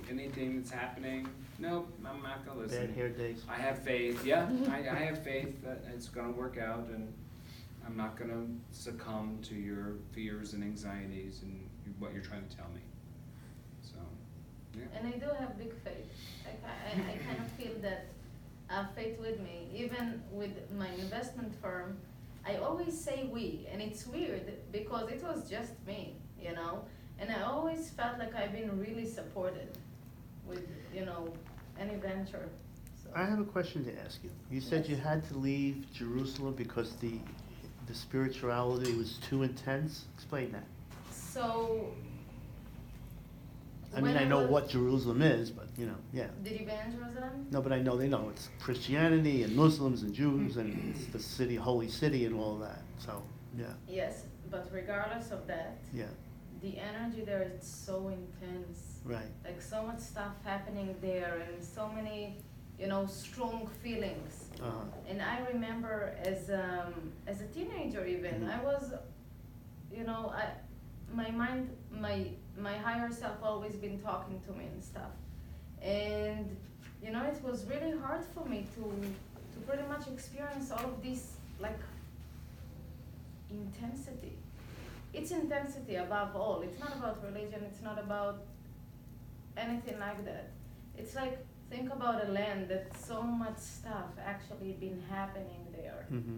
anything that's happening. Nope, I'm not gonna listen. Bad hair days. I have faith. Yeah, I have faith that it's gonna work out, and I'm not gonna succumb to your fears and anxieties and what you're trying to tell me. So, Yeah. And I do have big faith. I kind of feel that I have faith with me. Even with my investment firm, I always say we, and it's weird because it was just me, you know? And I always felt like I've been really supported with, you know, any venture. So. I have a question to ask you. You said you Yes. had to leave Jerusalem because the spirituality was too intense. Explain that. So. I mean, when I know was- what Jerusalem is, but you know, yeah. Did you be in Jerusalem? No, but I know they know it's Christianity and Muslims and Jews and it's the city, holy city, and all that. So, yeah, Yes, but regardless of that, yeah, the energy there is so intense. right. Like so much stuff happening there and so many, you know, strong feelings. And I remember as a teenager even, Mhm. I was, you know, my mind, my higher self always been talking to me and stuff. And, you know, it was really hard for me to pretty much experience all of this, like, intensity. It's intensity above all. It's not about religion, it's not about anything like that. It's like, think about a land that so much stuff actually been happening there. Mm-hmm.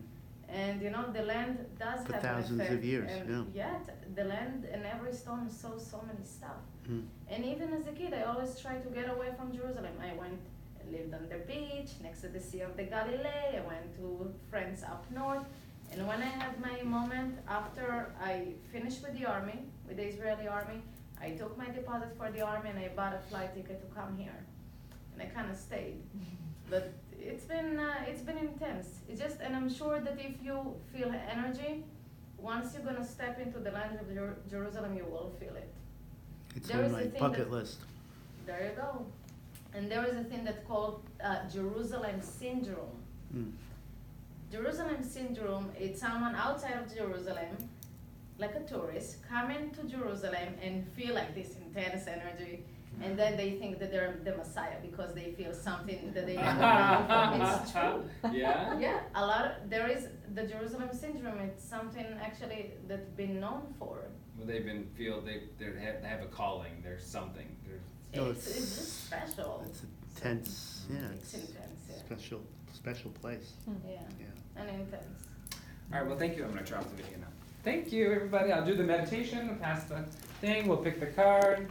And you know, the land does For have thousands an of effect. years, And the land and every stone saw so many stuff. Mm. And even as a kid, I always tried to get away from Jerusalem. I went and lived on the beach next to the Sea of the Galilee. I went to friends up north. And when I had my moment after I finished with the army, with the Israeli army, I took my deposit for the army and I bought a flight ticket to come here. And I kind of stayed. But it's been intense. It's just, and I'm sure that if you feel energy, once you're gonna step into the land of Jerusalem, you will feel it. It's There on is my a thing bucket that- list. There you go. And there is a thing that's called Jerusalem syndrome. Mm. Jerusalem syndrome, it's someone outside of Jerusalem, like a tourist, coming to Jerusalem and feel like this intense energy. And then they think that they're the Messiah because they feel something that they never felt before. It's true. Yeah? Yeah, there is the Jerusalem syndrome. It's something actually that's been known for. Well, they have a calling. There's something. No, It's just special. It's intense. Yeah, It's intense, yeah. special place. Yeah, Yeah. and intense. All right, well, thank you. I'm going to drop the video now. Thank you, everybody. I'll do the meditation. I'll pass the thing. We'll pick the card.